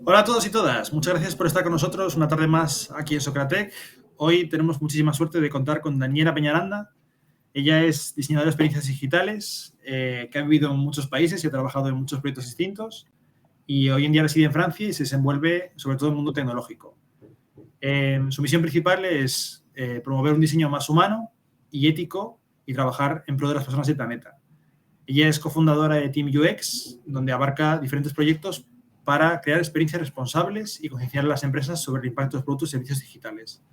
Hola a todos y todas, muchas gracias por estar con nosotros una tarde más aquí en Socratec. Hoy tenemos muchísima suerte de contar con Daniela Peñaranda. Ella es diseñadora de experiencias digitales, que ha vivido en muchos países y ha trabajado en muchos proyectos distintos y hoy en día reside en Francia y se desenvuelve sobre todo en el mundo tecnológico. Su misión principal es promover un diseño más humano y ético y trabajar en pro de las personas del planeta. Ella es cofundadora de Team UX, donde abarca diferentes proyectos para crear experiencias responsables y concienciar a las empresas sobre el impacto de los productos y servicios digitales.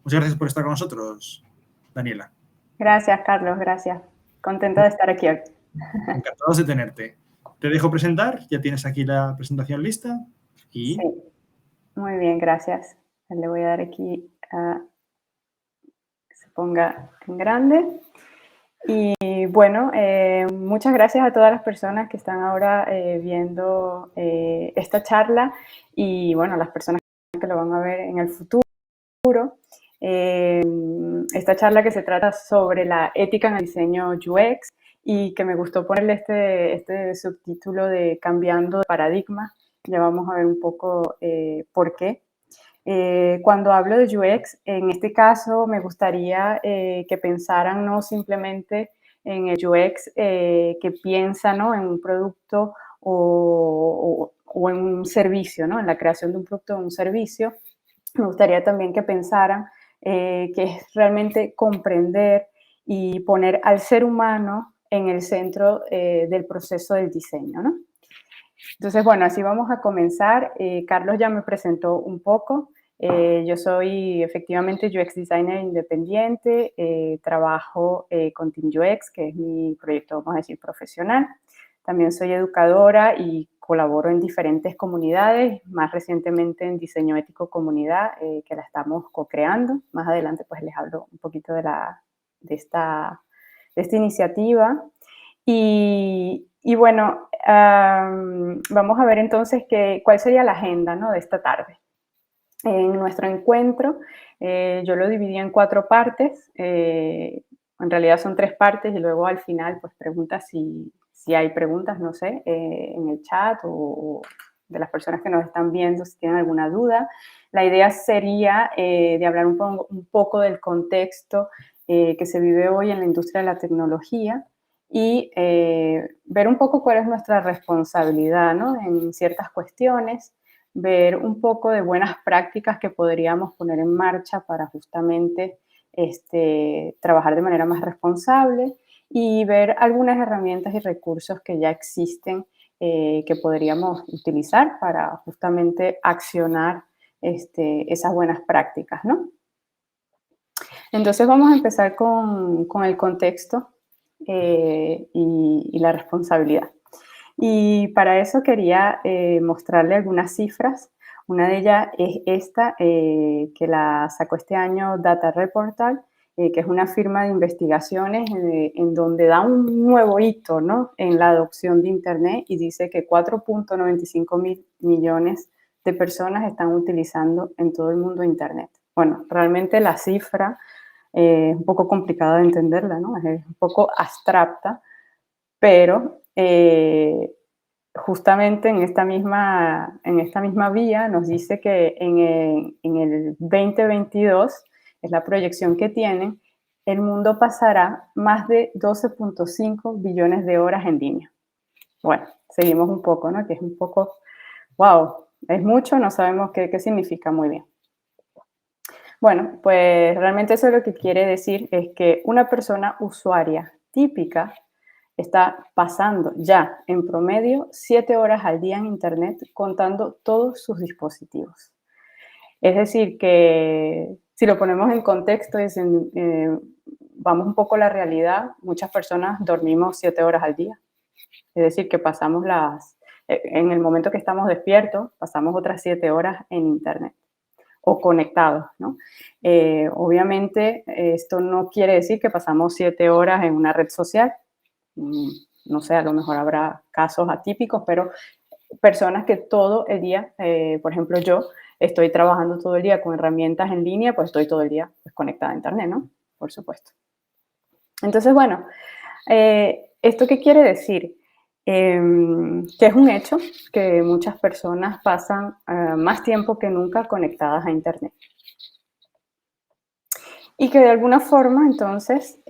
Muchas gracias por estar con nosotros, Daniela. Gracias, Carlos, gracias. Contenta de estar aquí hoy. Encantados de tenerte. Te dejo presentar, ya tienes aquí la presentación lista y Sí, muy bien, gracias. Le voy a dar aquí a que se ponga en grande. Y bueno, muchas gracias a todas las personas que están ahora viendo esta charla y bueno, las personas que lo van a ver en el futuro. Esta charla que se trata sobre la ética en el diseño UX y que me gustó ponerle este subtítulo de Cambiando de paradigma. Ya vamos a ver un poco por qué. Cuando hablo de UX, en este caso me gustaría que pensaran no simplemente en el UX que piensa, ¿no?, en un producto o en un servicio, ¿no?, en la creación de un producto o un servicio. Me gustaría también que pensaran que es realmente comprender y poner al ser humano en el centro del proceso del diseño, ¿no? Entonces, bueno, así vamos a comenzar. Carlos ya me presentó un poco. Yo soy efectivamente UX Designer independiente, trabajo con Team UX, que es mi proyecto, vamos a decir, profesional. También soy educadora y colaboro en diferentes comunidades, más recientemente en Diseño Ético Comunidad, que la estamos co-creando. Más adelante pues les hablo un poquito de esta iniciativa. Y bueno, vamos a ver entonces cuál sería la agenda, ¿no?, de esta tarde. En nuestro encuentro, yo lo dividí en 4 partes. En realidad son 3 partes y luego al final, pues preguntas si hay preguntas, no sé, en el chat o de las personas que nos están viendo, si tienen alguna duda. La idea sería de hablar un poco del contexto que se vive hoy en la industria de la tecnología y ver un poco cuál es nuestra responsabilidad, ¿no?, en ciertas cuestiones, ver un poco de buenas prácticas que podríamos poner en marcha para justamente trabajar de manera más responsable y ver algunas herramientas y recursos que ya existen que podríamos utilizar para justamente accionar esas buenas prácticas, ¿no? Entonces vamos a empezar con el contexto y la responsabilidad. Y para eso quería mostrarle algunas cifras. Una de ellas es esta, que la sacó este año Data Reportal, que es una firma de investigaciones en donde da un nuevo hito, ¿no?, en la adopción de Internet y dice que 4.95 mil millones de personas están utilizando en todo el mundo Internet. Bueno, realmente la cifra es un poco complicada de entenderla, ¿no? Es un poco abstracta, pero justamente en esta misma vía nos dice que en el 2022, es la proyección que tienen, el mundo pasará más de 12.5 billones de horas en línea. Bueno, seguimos un poco, ¿no? Que es un poco, wow, es mucho, no sabemos qué significa muy bien. Bueno, pues realmente eso lo que quiere decir es que una persona usuaria típica está pasando ya en promedio 7 horas al día en Internet contando todos sus dispositivos. Es decir, que si lo ponemos en contexto, vamos un poco a la realidad, muchas personas dormimos 7 horas al día. Es decir, que pasamos en el momento que estamos despiertos, pasamos otras 7 horas en Internet o conectados, ¿no? Obviamente, esto no quiere decir que pasamos 7 horas en una red social. No sé, a lo mejor habrá casos atípicos, pero personas que todo el día, por ejemplo, yo estoy trabajando todo el día con herramientas en línea, pues estoy todo el día pues, conectada a Internet, ¿no? Por supuesto. Entonces, bueno, ¿esto qué quiere decir? que es un hecho que muchas personas pasan más tiempo que nunca conectadas a Internet. Y que de alguna forma, entonces,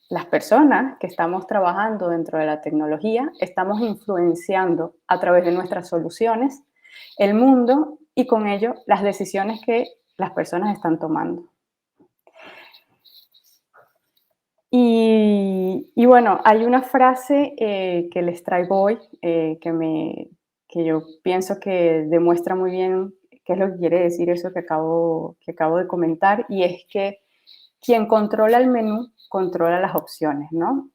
las personas que estamos trabajando dentro de la tecnología, estamos influenciando a través de nuestras soluciones el mundo y con ello las decisiones que las personas están tomando. Y bueno, hay una frase que les traigo hoy que yo pienso que demuestra muy bien qué es lo que quiere decir eso que acabo de comentar, y es que quien controla el menú controla las opciones, ¿no?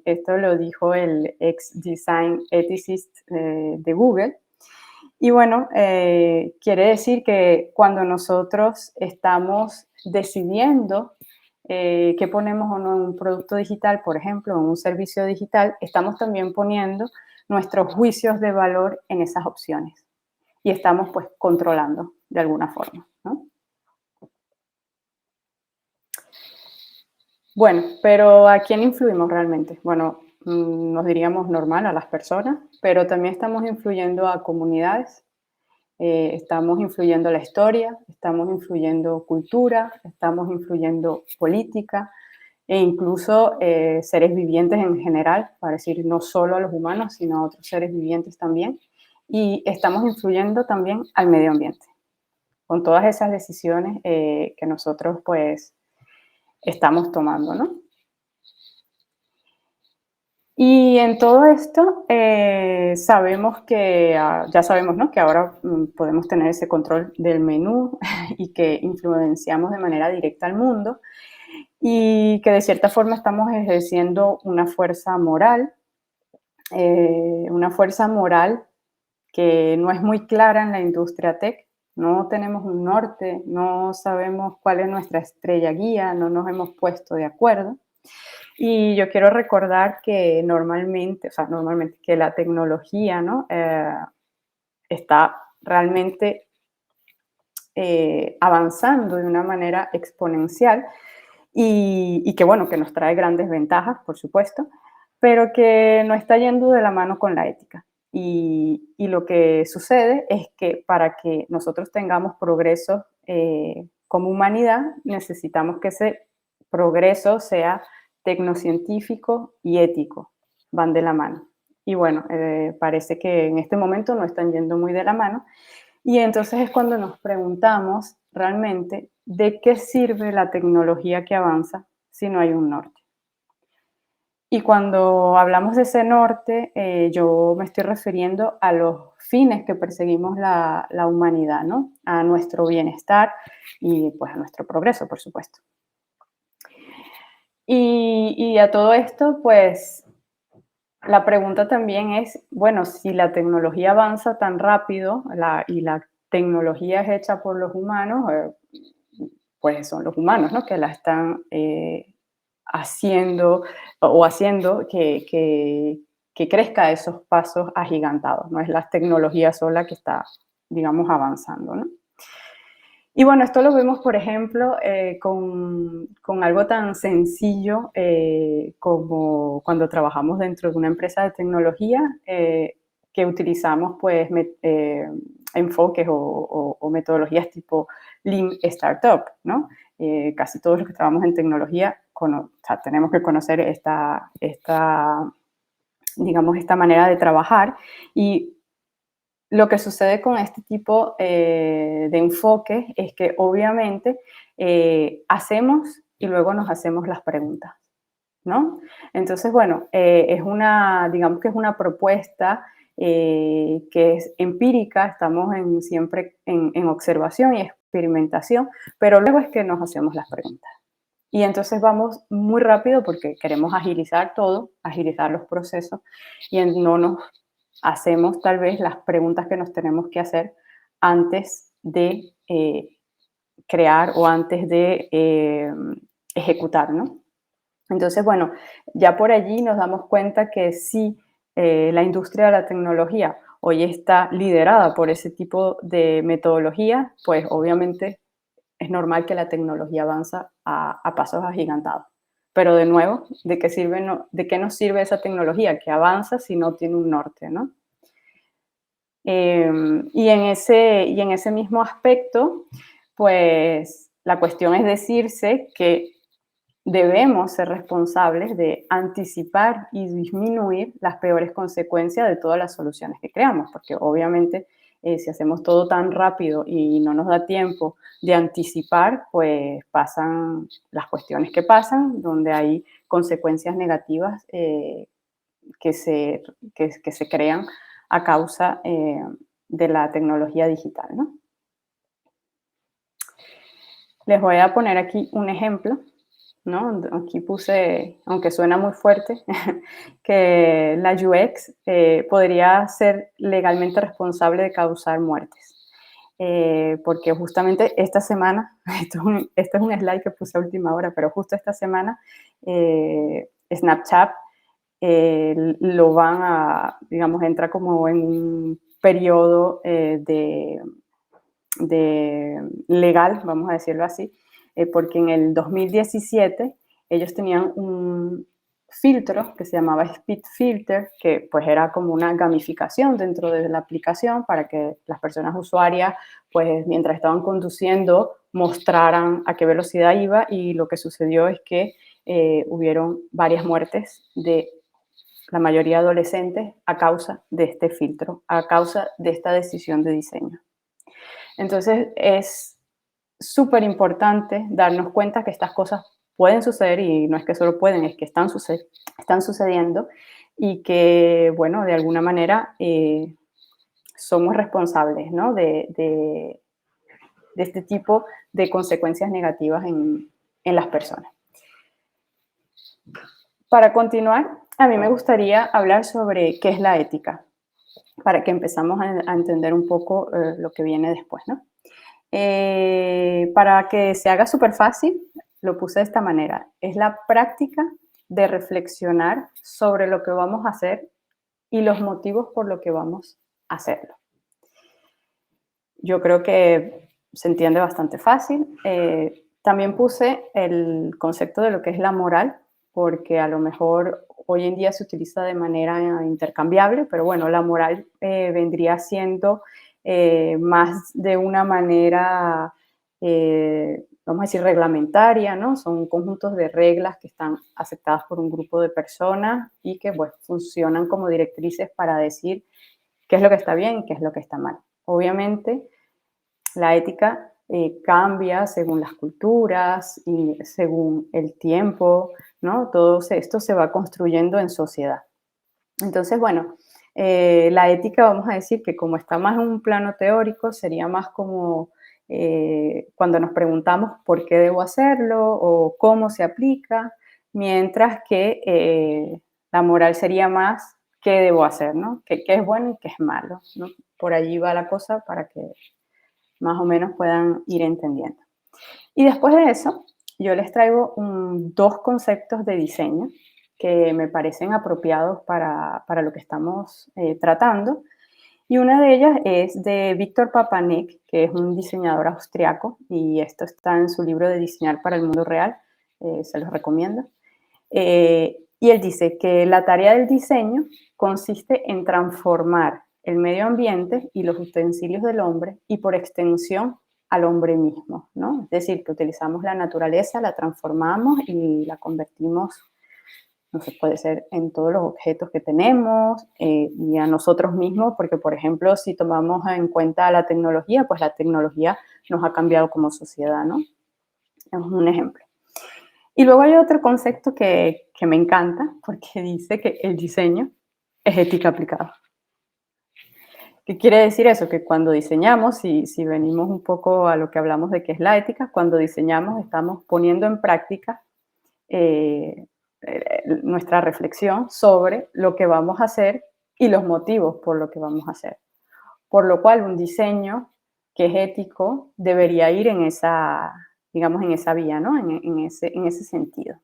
Esto lo dijo el ex design ethicist de Google. Y bueno, quiere decir que cuando nosotros estamos decidiendo qué ponemos o no en un producto digital, por ejemplo, en un servicio digital, estamos también poniendo nuestros juicios de valor en esas opciones y estamos pues controlando de alguna forma, ¿no? Bueno, pero ¿a quién influimos realmente? Bueno, nos diríamos normal a las personas, pero también estamos influyendo a comunidades, estamos influyendo la historia, estamos influyendo cultura, estamos influyendo política e incluso seres vivientes en general, para decir no solo a los humanos, sino a otros seres vivientes también. Y estamos influyendo también al medio ambiente, con todas esas decisiones que nosotros pues estamos tomando, ¿no? Y en todo esto sabemos que, ya sabemos, ¿no?, que ahora podemos tener ese control del menú y que influenciamos de manera directa al mundo y que de cierta forma estamos ejerciendo una fuerza moral que no es muy clara en la industria tech. No tenemos un norte, no sabemos cuál es nuestra estrella guía, no nos hemos puesto de acuerdo. Y yo quiero recordar que normalmente que la tecnología, ¿no?, está realmente avanzando de una manera exponencial y que, bueno, que nos trae grandes ventajas, por supuesto, pero que no está yendo de la mano con la ética. Y lo que sucede es que para que nosotros tengamos progreso como humanidad, necesitamos que ese progreso sea tecnocientífico y ético, van de la mano. Y bueno, parece que en este momento no están yendo muy de la mano. Y entonces es cuando nos preguntamos realmente de qué sirve la tecnología que avanza si no hay un norte. Y cuando hablamos de ese norte, yo me estoy refiriendo a los fines que perseguimos la humanidad, ¿no? A nuestro bienestar y pues a nuestro progreso, por supuesto. Y a todo esto, pues la pregunta también es, bueno, si la tecnología avanza tan rápido y la tecnología es hecha por los humanos, pues son los humanos, ¿no?, que la están haciendo o haciendo que crezca esos pasos agigantados. No es la tecnología sola que está, digamos, avanzando, ¿no? Y bueno, esto lo vemos, por ejemplo, con algo tan sencillo como cuando trabajamos dentro de una empresa de tecnología que utilizamos pues enfoques o metodologías tipo Lean Startup, ¿no? Casi todos los que trabajamos en tecnología o sea, tenemos que conocer digamos, esta manera de trabajar. Y lo que sucede con este tipo de enfoque es que obviamente hacemos y luego nos hacemos las preguntas, ¿no? Entonces, bueno, digamos que es una propuesta que es empírica, estamos siempre en observación y experimentación, pero luego es que nos hacemos las preguntas. Y entonces vamos muy rápido porque queremos agilizar todo, agilizar los procesos y no nos hacemos tal vez las preguntas que nos tenemos que hacer antes de crear o antes de ejecutar, ¿no? Entonces, bueno, ya por allí nos damos cuenta que si la industria de la tecnología hoy está liderada por ese tipo de metodología, pues obviamente es normal que la tecnología avanza a pasos agigantados. pero de nuevo, ¿de qué sirve, de qué nos sirve esa tecnología que avanza si no tiene un norte, ¿no? Y en ese mismo aspecto, pues la cuestión es decirse que debemos ser responsables de anticipar y disminuir las peores consecuencias de todas las soluciones que creamos, porque obviamente si hacemos todo tan rápido y no nos da tiempo de anticipar, pues pasan las cuestiones que pasan, donde hay consecuencias negativas que se crean a causa de la tecnología digital, ¿no? Les voy a poner aquí un ejemplo, ¿no? Aquí puse, aunque suena muy fuerte, que la UX podría ser legalmente responsable de causar muertes. Porque justamente esta semana, este es un slide que puse a última hora, pero justo esta semana Snapchat lo van a, digamos, entra como en un periodo de legal, vamos a decirlo así, porque en el 2017 ellos tenían un filtro que se llamaba Speed Filter, que pues era como una gamificación dentro de la aplicación para que las personas usuarias, pues mientras estaban conduciendo, mostraran a qué velocidad iba, y lo que sucedió es que hubieron varias muertes de la mayoría adolescentes a causa de este filtro, a causa de esta decisión de diseño. Entonces es súper importante darnos cuenta que estas cosas pueden suceder, y no es que solo pueden, es que están sucediendo, y que, bueno, de alguna manera somos responsables, ¿no? de este tipo de consecuencias negativas en las personas. Para continuar, a mí me gustaría hablar sobre qué es la ética, para que empezamos a entender un poco lo que viene después, ¿no? Para que se haga súper fácil, lo puse de esta manera. Es la práctica de reflexionar sobre lo que vamos a hacer y los motivos por los que vamos a hacerlo. Yo creo que se entiende bastante fácil. También puse el concepto de lo que es la moral, porque a lo mejor hoy en día se utiliza de manera intercambiable, pero bueno, la moral vendría siendo más de una manera, vamos a decir, reglamentaria, ¿no? Son conjuntos de reglas que están aceptadas por un grupo de personas y que pues, funcionan como directrices para decir qué es lo que está bien y qué es lo que está mal. Obviamente, la ética cambia según las culturas y según el tiempo, ¿no? Todo esto se va construyendo en sociedad. Entonces, bueno, la ética, vamos a decir que como está más en un plano teórico, sería más como cuando nos preguntamos por qué debo hacerlo o cómo se aplica, mientras que la moral sería más qué debo hacer, ¿no? ¿Qué es bueno y qué es malo, ¿no? Por allí va la cosa para que más o menos puedan ir entendiendo. Y después de eso, yo les traigo dos conceptos de diseño que me parecen apropiados para lo que estamos tratando. Y una de ellas es de Víctor Papanek, que es un diseñador austriaco, y esto está en su libro de Diseñar para el Mundo Real, se los recomiendo. Y él dice que la tarea del diseño consiste en transformar el medio ambiente y los utensilios del hombre y por extensión al hombre mismo, ¿no? Es decir, que utilizamos la naturaleza, la transformamos y la convertimos, no sé, puede ser en todos los objetos que tenemos y a nosotros mismos, porque por ejemplo, si tomamos en cuenta la tecnología, pues la tecnología nos ha cambiado como sociedad, ¿no? Es un ejemplo. Y luego hay otro concepto que me encanta, porque dice que el diseño es ética aplicada. ¿Qué quiere decir eso? Que cuando diseñamos, si venimos un poco a lo que hablamos de qué es la ética, cuando diseñamos estamos poniendo en práctica nuestra reflexión sobre lo que vamos a hacer y los motivos por lo que vamos a hacer. Por lo cual, un diseño que es ético debería ir en esa, digamos, en esa vía, ¿no? En ese sentido.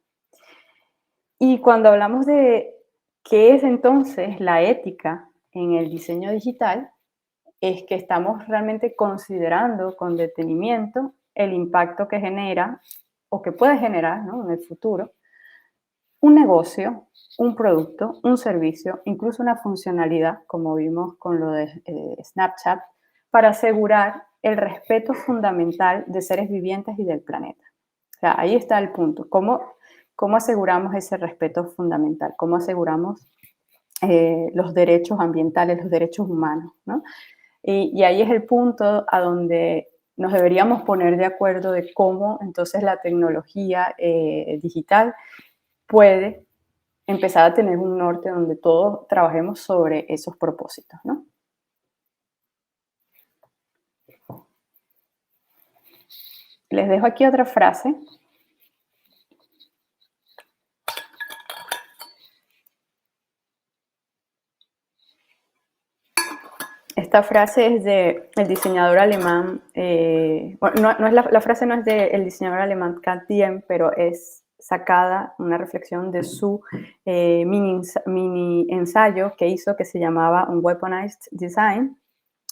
Y cuando hablamos de qué es entonces la ética en el diseño digital, es que estamos realmente considerando con detenimiento el impacto que genera o que puede generar, ¿no? En el futuro un negocio, un producto, un servicio, incluso una funcionalidad, como vimos con lo de Snapchat, para asegurar el respeto fundamental de seres vivientes y del planeta. O sea, ahí está el punto. ¿Cómo aseguramos ese respeto fundamental? ¿Cómo aseguramos los derechos ambientales, los derechos humanos, ¿no? Y ahí es el punto a donde nos deberíamos poner de acuerdo de cómo entonces la tecnología digital puede empezar a tener un norte donde todos trabajemos sobre esos propósitos, ¿no? Les dejo aquí otra frase. Esta frase es del diseñador alemán, bueno, la frase no es del diseñador alemán Kat Diem, pero es sacada una reflexión de su mini ensayo que hizo que se llamaba Un Weaponized Design,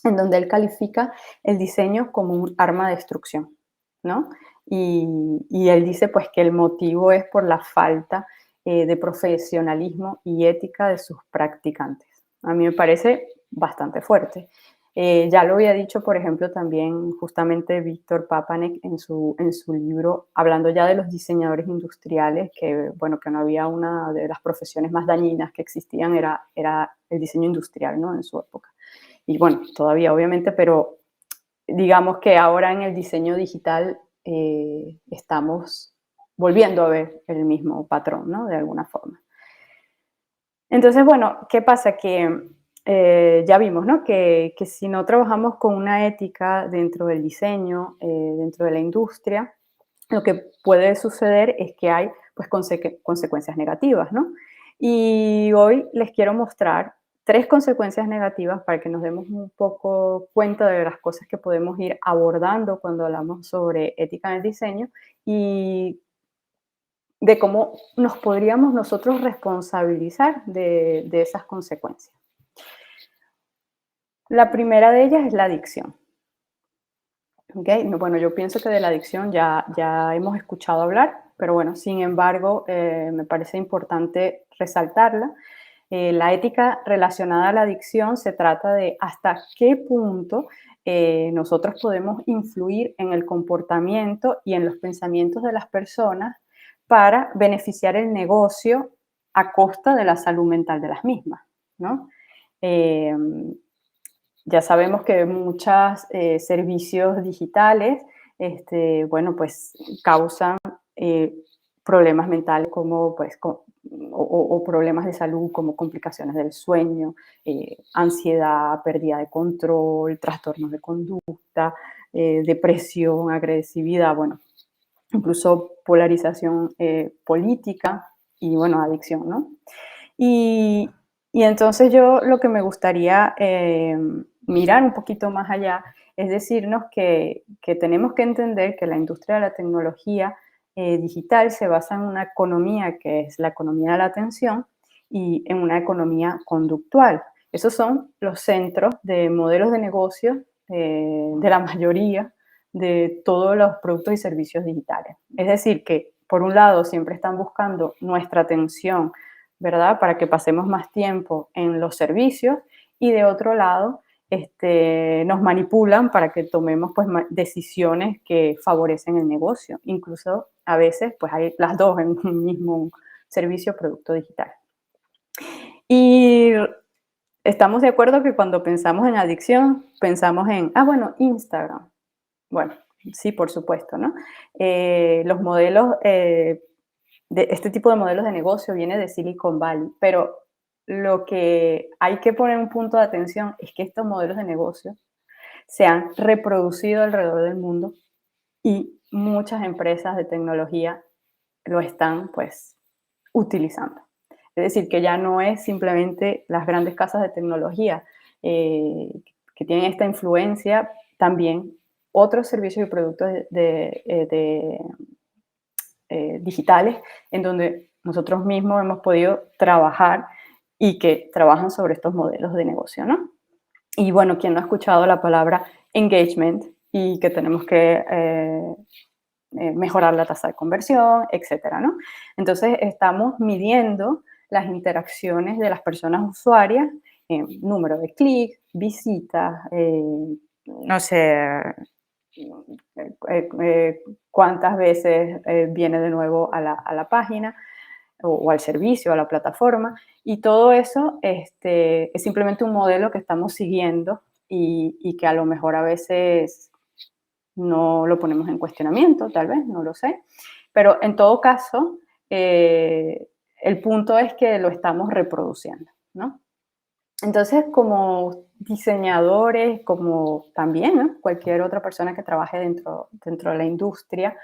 en donde él califica el diseño como un arma de destrucción, ¿no? Y él dice pues que el motivo es por la falta de profesionalismo y ética de sus practicantes. A mí me parece bastante fuerte. Ya lo había dicho, por ejemplo, también justamente Víctor Papanek en su libro, hablando ya de los diseñadores industriales, que, bueno, que no había una de las profesiones más dañinas que existían, era el diseño industrial, ¿no? En su época. Y bueno, todavía obviamente, pero digamos que ahora en el diseño digital estamos volviendo a ver el mismo patrón, ¿no? De alguna forma. Entonces, bueno, ¿qué pasa? Que ya vimos, ¿no? Que si no trabajamos con una ética dentro del diseño, dentro de la industria, lo que puede suceder es que hay pues, consecuencias negativas, ¿no? Y hoy les quiero mostrar 3 consecuencias negativas para que nos demos un poco cuenta de las cosas que podemos ir abordando cuando hablamos sobre ética en el diseño y de cómo nos podríamos nosotros responsabilizar de esas consecuencias. La primera de ellas es la adicción. ¿Okay? Bueno, yo pienso que de la adicción ya hemos escuchado hablar, pero bueno, sin embargo, me parece importante resaltarla. La ética relacionada a la adicción se trata de hasta qué punto nosotros podemos influir en el comportamiento y en los pensamientos de las personas para beneficiar el negocio a costa de la salud mental de las mismas, ¿no? Ya sabemos que muchos servicios digitales, bueno, pues causan problemas mentales como, pues, o problemas de salud como complicaciones del sueño, ansiedad, pérdida de control, trastornos de conducta, depresión, agresividad, bueno, incluso polarización política y, bueno, adicción, ¿no? Y, y entonces yo lo que me gustaría mirar un poquito más allá es decirnos que tenemos que entender que la industria de la tecnología digital se basa en una economía que es la economía de la atención y en una economía conductual. Esos son los centros de modelos de negocio de la mayoría de todos los productos y servicios digitales. Es decir, que por un lado siempre están buscando nuestra atención, ¿verdad? Para que pasemos más tiempo en los servicios y de otro lado nos manipulan para que tomemos pues, decisiones que favorecen el negocio. Incluso a veces pues hay las dos en un mismo servicio o producto digital. Y estamos de acuerdo que cuando pensamos en adicción, pensamos en, bueno, Instagram. Bueno, sí, por supuesto, ¿no? Los modelos este tipo de modelos de negocio viene de Silicon Valley, pero lo que hay que poner un punto de atención es que estos modelos de negocio se han reproducido alrededor del mundo y muchas empresas de tecnología lo están pues utilizando. Es decir, que ya no es simplemente las grandes casas de tecnología que tienen esta influencia, también otros servicios y productos digitales en donde nosotros mismos hemos podido trabajar y que trabajan sobre estos modelos de negocio, ¿no? Y bueno, quien no ha escuchado la palabra engagement y que tenemos que mejorar la tasa de conversión, etcétera, ¿no? Entonces, estamos midiendo las interacciones de las personas usuarias, número de clics, visitas, no sé, cuántas veces viene de nuevo a la página o al servicio, a la plataforma. Y todo eso es simplemente un modelo que estamos siguiendo y que a lo mejor a veces no lo ponemos en cuestionamiento, tal vez, no lo sé. Pero en todo caso, el punto es que lo estamos reproduciendo, ¿no? Entonces, como diseñadores, como también, ¿no?, cualquier otra persona que trabaje dentro de la industria,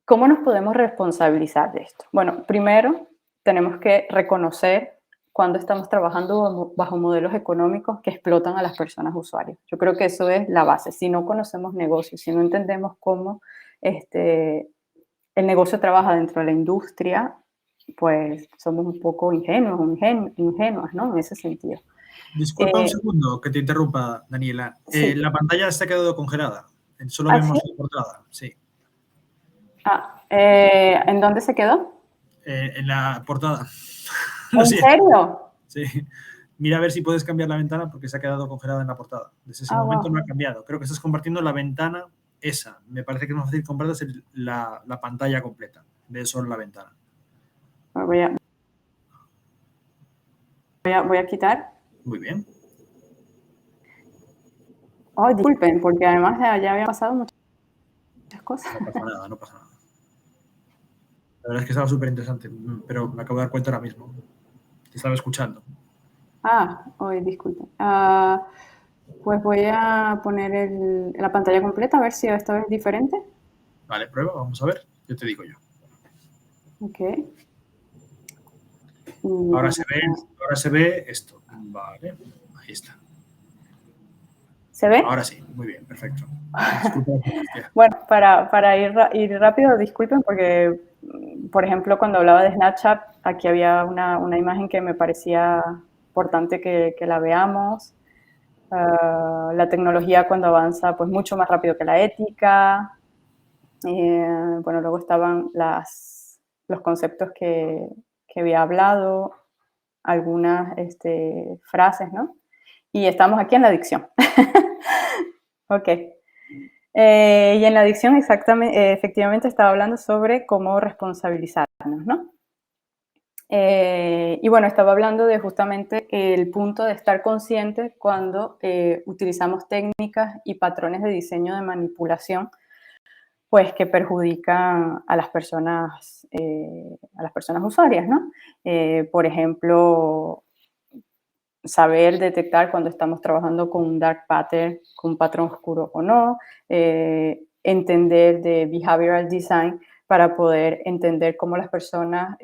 ¿cómo nos podemos responsabilizar de esto? Bueno, primero tenemos que reconocer cuando estamos trabajando bajo modelos económicos que explotan a las personas usuarias. Yo creo que eso es la base. Si no conocemos negocios, si no entendemos cómo el negocio trabaja dentro de la industria, pues somos un poco ingenuas, ¿no? En ese sentido. Disculpa un segundo que te interrumpa, Daniela. Sí. La pantalla se ha quedado congelada. Solo ¿Ah, sí? vemos la portada, sí. ¿En dónde se quedó? En la portada. Lo ¿En siento. serio? Sí. Mira a ver si puedes cambiar la ventana porque se ha quedado congelada en la portada. Desde ese momento Wow. no ha cambiado. Creo que estás compartiendo la ventana esa. Me parece que es más fácil compartir la pantalla completa, de solo la ventana. Voy a quitar. Muy bien. Oh, disculpen, porque además ya habían pasado muchas cosas. No pasa nada, no pasa nada. La verdad es que estaba súper interesante, pero me acabo de dar cuenta ahora mismo. Te estaba escuchando. Hoy disculpen. Pues voy a poner la pantalla completa a ver si esta vez es diferente. Vale, prueba, vamos a ver. Yo te digo yo. Ok. Ahora se ve esto. Vale, ahí está. ¿Se ve? Ahora sí, muy bien, perfecto. Disculpa la molestia. Bueno, para ir rápido, disculpen, porque, por ejemplo, cuando hablaba de Snapchat, aquí había una imagen que me parecía importante que la veamos. La tecnología cuando avanza pues mucho más rápido que la ética. Bueno, luego estaban los conceptos que había hablado, algunas frases, ¿no? Y estamos aquí en la dicción. Ok. Y en la dicción exactamente, efectivamente estaba hablando sobre cómo responsabilizarnos, ¿no? Y bueno, estaba hablando de justamente el punto de estar consciente cuando utilizamos técnicas y patrones de diseño de manipulación, pues que perjudican a las personas usuarias, ¿no? Por ejemplo, saber detectar cuando estamos trabajando con un dark pattern, con un patrón oscuro o no, entender de behavioral design para poder entender cómo las personas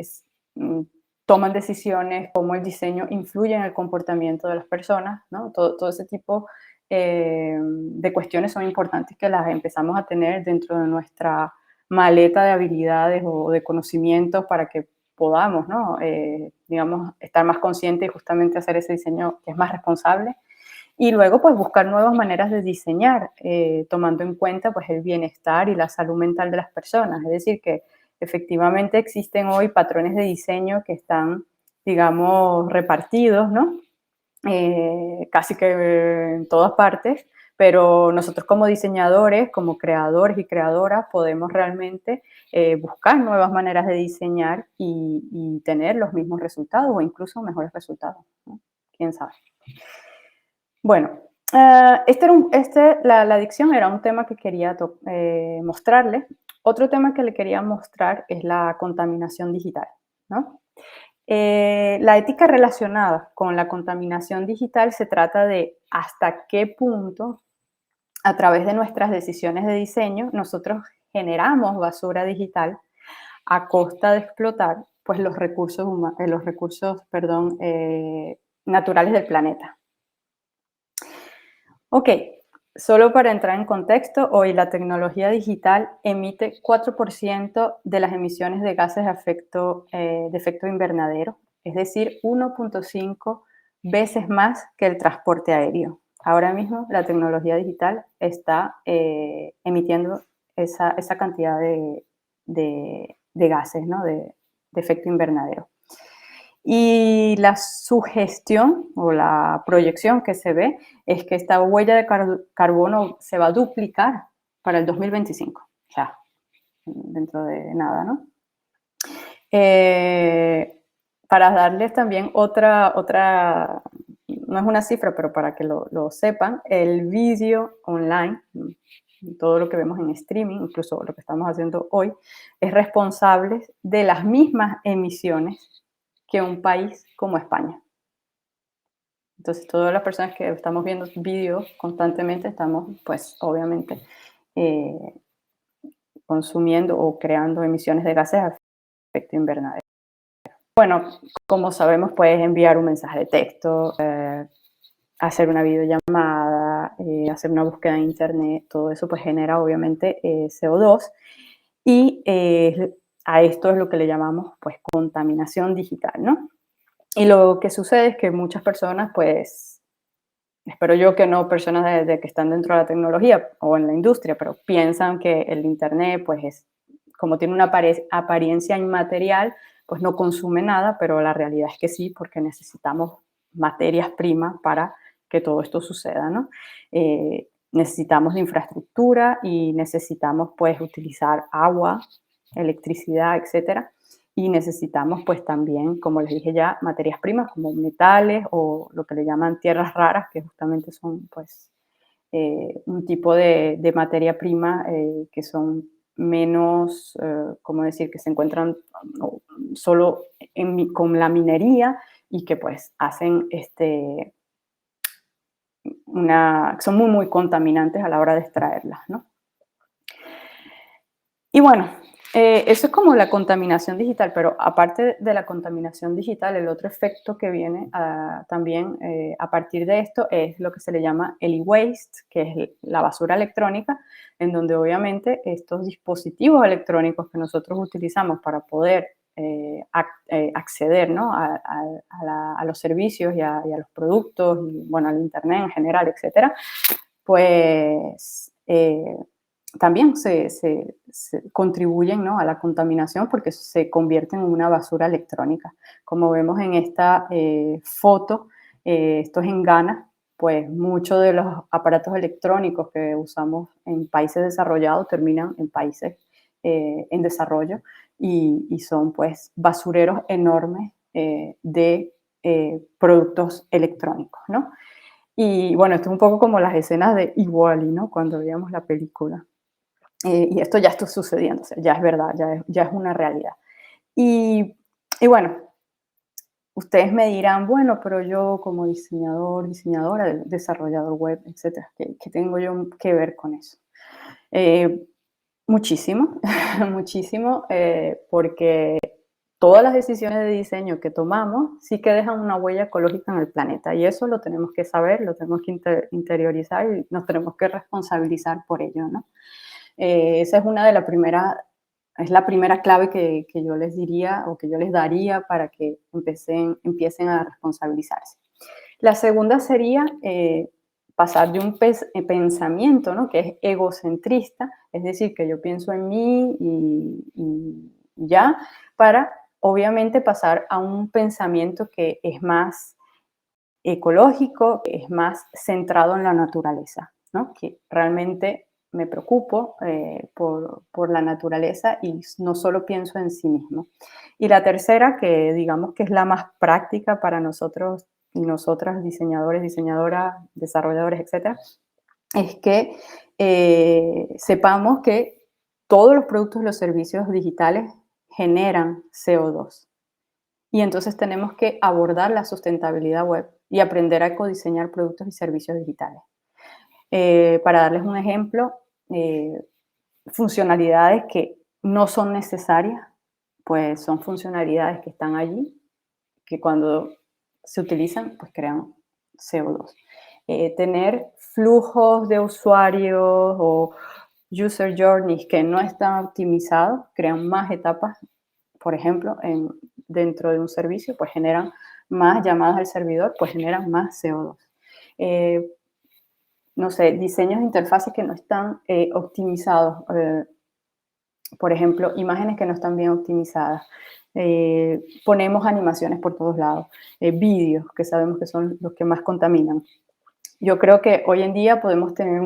toman decisiones, cómo el diseño influye en el comportamiento de las personas, ¿no? Todo ese tipo de cuestiones son importantes que las empezamos a tener dentro de nuestra maleta de habilidades o de conocimientos para que podamos, ¿no? Digamos, estar más conscientes y justamente hacer ese diseño que es más responsable. Y luego, pues, buscar nuevas maneras de diseñar, tomando en cuenta, pues, el bienestar y la salud mental de las personas. Es decir, que efectivamente existen hoy patrones de diseño que están, digamos, repartidos, ¿no? Casi que en todas partes, pero nosotros como diseñadores, como creadores y creadoras, podemos realmente buscar nuevas maneras de diseñar y tener los mismos resultados o incluso mejores resultados, ¿no? ¿Quién sabe? Bueno, la adicción era un tema que quería mostrarles. Otro tema que le quería mostrar es la contaminación digital, ¿no? La ética relacionada con la contaminación digital se trata de hasta qué punto, a través de nuestras decisiones de diseño, nosotros generamos basura digital a costa de explotar pues, los recursos, naturales del planeta. Ok, solo para entrar en contexto, hoy la tecnología digital emite 4% de las emisiones de gases de efecto invernadero, es decir, 1.5 veces más que el transporte aéreo. Ahora mismo la tecnología digital está emitiendo esa cantidad de gases, ¿no? De efecto invernadero. Y la sugestión o la proyección que se ve es que esta huella de carbono se va a duplicar para el 2025, o sea, dentro de nada, ¿no? Para darles también otra, no es una cifra, pero para que lo sepan, el vídeo online, todo lo que vemos en streaming, incluso lo que estamos haciendo hoy, es responsable de las mismas emisiones que un país como España. Entonces, todas las personas que estamos viendo vídeos constantemente estamos, pues, obviamente, consumiendo o creando emisiones de gases a efecto invernadero. Bueno, como sabemos, puedes enviar un mensaje de texto, hacer una videollamada, hacer una búsqueda en internet, todo eso pues genera obviamente CO2 y a esto es lo que le llamamos pues contaminación digital, ¿no? Y lo que sucede es que muchas personas pues, espero yo que no personas de que están dentro de la tecnología o en la industria, pero piensan que el internet pues es, como tiene una apariencia inmaterial, pues no consume nada, pero la realidad es que sí, porque necesitamos materias primas para que todo esto suceda, ¿no? Necesitamos la infraestructura y necesitamos pues utilizar agua, electricidad, etcétera. Y necesitamos pues también, como les dije ya, materias primas como metales o lo que le llaman tierras raras, que justamente son pues un tipo de materia prima que son menos, ¿cómo decir?, que se encuentran solo con la minería y que pues hacen son muy, muy contaminantes a la hora de extraerlas, ¿no? Y bueno, eso es como la contaminación digital, pero aparte de la contaminación digital, el otro efecto que viene también a partir de esto es lo que se le llama el e-waste, que es la basura electrónica, en donde obviamente estos dispositivos electrónicos que nosotros utilizamos para poder acceder, ¿no? a los servicios y a los productos, y bueno, al internet en general, etcétera, pues también se contribuyen, ¿no?, a la contaminación porque se convierten en una basura electrónica. Como vemos en esta foto, esto es en Ghana, pues muchos de los aparatos electrónicos que usamos en países desarrollados terminan en países en desarrollo y son pues basureros enormes de productos electrónicos, ¿no? Y bueno, esto es un poco como las escenas de Iguali, ¿no?, cuando veíamos la película. Y esto ya está sucediendo, o sea, ya es verdad, ya es una realidad. Y bueno, ustedes me dirán, bueno, pero yo como diseñador, diseñadora, desarrollador web, etcétera, ¿qué tengo yo que ver con eso? Muchísimo, muchísimo, porque todas las decisiones de diseño que tomamos sí que dejan una huella ecológica en el planeta y eso lo tenemos que saber, lo tenemos que interiorizar y nos tenemos que responsabilizar por ello, ¿no? Esa es es la primera clave que yo les diría o que yo les daría para que empiecen a responsabilizarse. La segunda sería pasar de un pensamiento, ¿no?, que es egocentrista, es decir, que yo pienso en mí y ya, para obviamente pasar a un pensamiento que es más ecológico, que es más centrado en la naturaleza, ¿no?, que realmente me preocupo por la naturaleza y no solo pienso en sí mismo. Y la tercera, que digamos que es la más práctica para nosotros y nosotras, diseñadores, diseñadoras, desarrolladores, etcétera, es que sepamos que todos los productos y los servicios digitales generan CO2. Y entonces tenemos que abordar la sustentabilidad web y aprender a ecodiseñar productos y servicios digitales. Para darles un ejemplo, funcionalidades que no son necesarias, pues son funcionalidades que están allí, que cuando se utilizan, pues crean CO2. Tener flujos de usuarios o user journeys que no están optimizados, crean más etapas, por ejemplo, dentro de un servicio, pues generan más llamadas al servidor, pues generan más CO2. no sé, diseños de interfaces que no están optimizados. Por ejemplo, imágenes que no están bien optimizadas. Ponemos animaciones por todos lados. Vídeos, que sabemos que son los que más contaminan. Yo creo que hoy en día podemos tener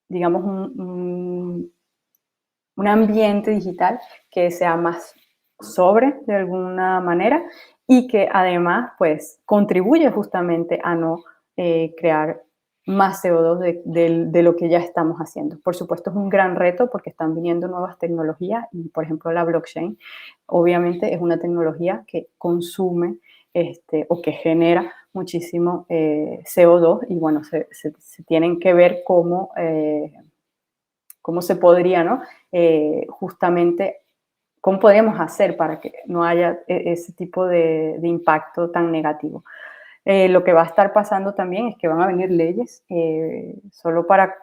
digamos, un ambiente digital que sea más sobre de alguna manera y que además pues contribuye justamente a no crear más CO2 de lo que ya estamos haciendo. Por supuesto es un gran reto porque están viniendo nuevas tecnologías y por ejemplo la blockchain obviamente es una tecnología que consume o que genera muchísimo CO2 y bueno, se tienen que ver cómo se podría, ¿no? Justamente, ¿cómo podríamos hacer para que no haya ese tipo de impacto tan negativo? Lo que va a estar pasando también es que van a venir leyes, solo para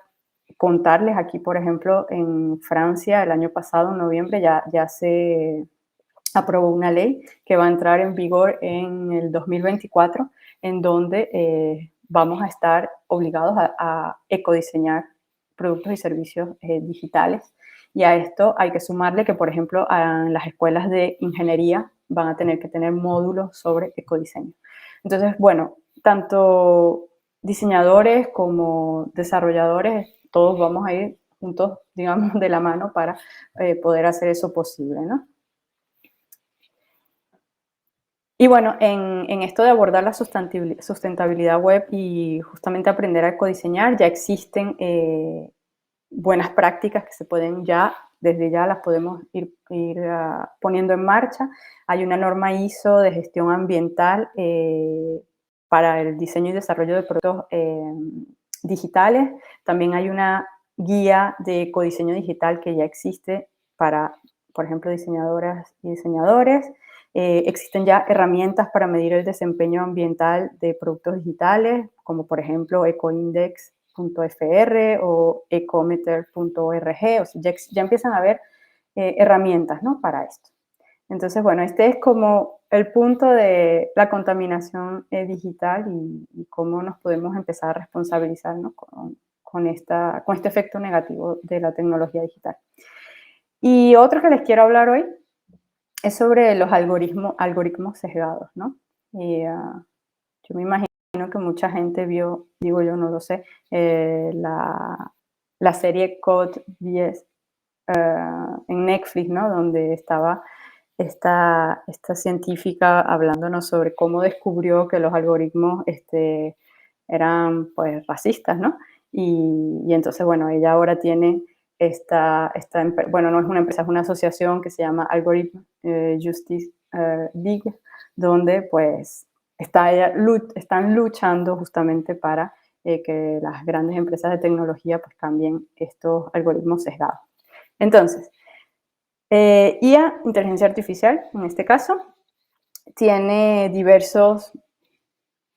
contarles aquí, por ejemplo, en Francia el año pasado, en noviembre, ya se aprobó una ley que va a entrar en vigor en el 2024, en donde vamos a estar obligados a ecodiseñar productos y servicios digitales. Y a esto hay que sumarle que, por ejemplo, en las escuelas de ingeniería van a tener que tener módulos sobre ecodiseño. Entonces, bueno, tanto diseñadores como desarrolladores, todos vamos a ir juntos, digamos, de la mano para poder hacer eso posible, ¿no? Y bueno, en esto de abordar la sustentabilidad web y justamente aprender a codiseñar, ya existen buenas prácticas que se pueden desde ya las podemos ir poniendo en marcha. Hay una norma ISO de gestión ambiental para el diseño y desarrollo de productos digitales. También hay una guía de codiseño digital que ya existe para, por ejemplo, diseñadoras y diseñadores. Existen ya herramientas para medir el desempeño ambiental de productos digitales, como por ejemplo ecoindex.fr o ecometer.org. O sea, ya empiezan a haber herramientas, ¿no?, para esto. Entonces, bueno, este es como el punto de la contaminación digital y cómo nos podemos empezar a responsabilizar, ¿no?, con este efecto negativo de la tecnología digital. Y otro que les quiero hablar hoy es sobre los algoritmos sesgados, ¿no? Yo me imagino que mucha gente vio, digo yo, no lo sé, la serie Code Geass en Netflix, ¿no? Donde estaba esta científica hablándonos sobre cómo descubrió que los algoritmos eran pues racistas, ¿no? Y entonces, bueno, ella ahora tiene bueno, no es una empresa, es una asociación que se llama Algorithm Justice League, donde pues están luchando justamente para que las grandes empresas de tecnología pues cambien estos algoritmos sesgados. Entonces, IA, inteligencia artificial, en este caso, tiene diversos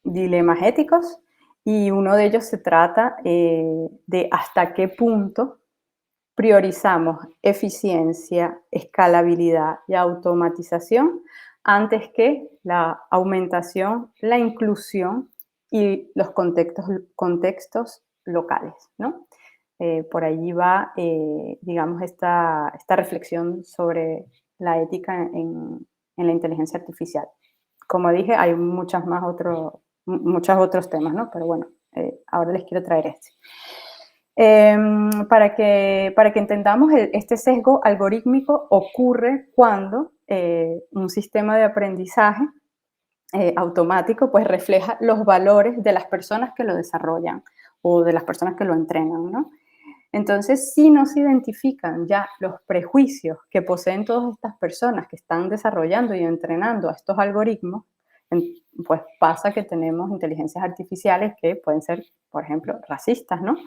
dilemas éticos y uno de ellos se trata de hasta qué punto priorizamos eficiencia, escalabilidad y automatización antes que la aumentación, la inclusión y los contextos locales, ¿no? Por allí va, digamos, esta reflexión sobre la ética en la inteligencia artificial. Como dije, hay muchos otros temas, ¿no? Pero bueno, ahora les quiero traer este. Para que entendamos, este sesgo algorítmico ocurre cuando un sistema de aprendizaje automático pues refleja los valores de las personas que lo desarrollan o de las personas que lo entrenan, ¿no? Entonces, si no se identifican ya los prejuicios que poseen todas estas personas que están desarrollando y entrenando a estos algoritmos, pues pasa que tenemos inteligencias artificiales que pueden ser, por ejemplo, racistas, ¿no?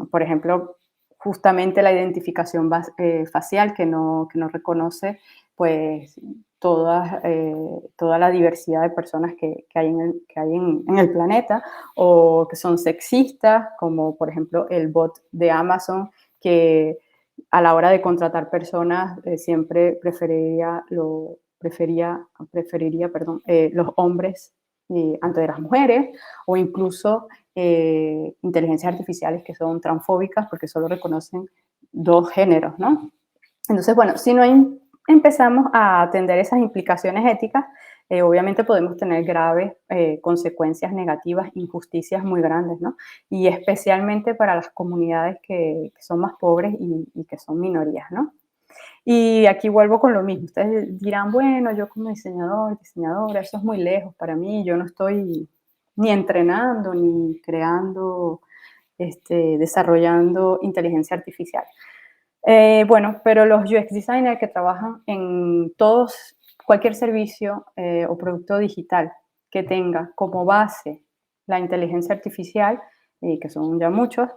Por ejemplo, justamente la identificación facial que no reconoce pues toda la diversidad de personas que hay en el planeta, o que son sexistas, como por ejemplo el bot de Amazon, que a la hora de contratar personas siempre preferiría los hombres antes de las mujeres, o incluso inteligencias artificiales que son transfóbicas porque solo reconocen dos géneros, ¿no? Entonces, bueno, si no empezamos a atender esas implicaciones éticas, obviamente podemos tener graves consecuencias negativas, injusticias muy grandes, ¿no? Y especialmente para las comunidades que son más pobres y que son minorías, ¿no? Y aquí vuelvo con lo mismo. Ustedes dirán, bueno, yo como diseñador, diseñadora, eso es muy lejos para mí, yo no estoy ni entrenando ni creando, desarrollando inteligencia artificial. Bueno, pero los UX designers que trabajan en cualquier servicio o producto digital que tenga como base la inteligencia artificial, que son ya muchos,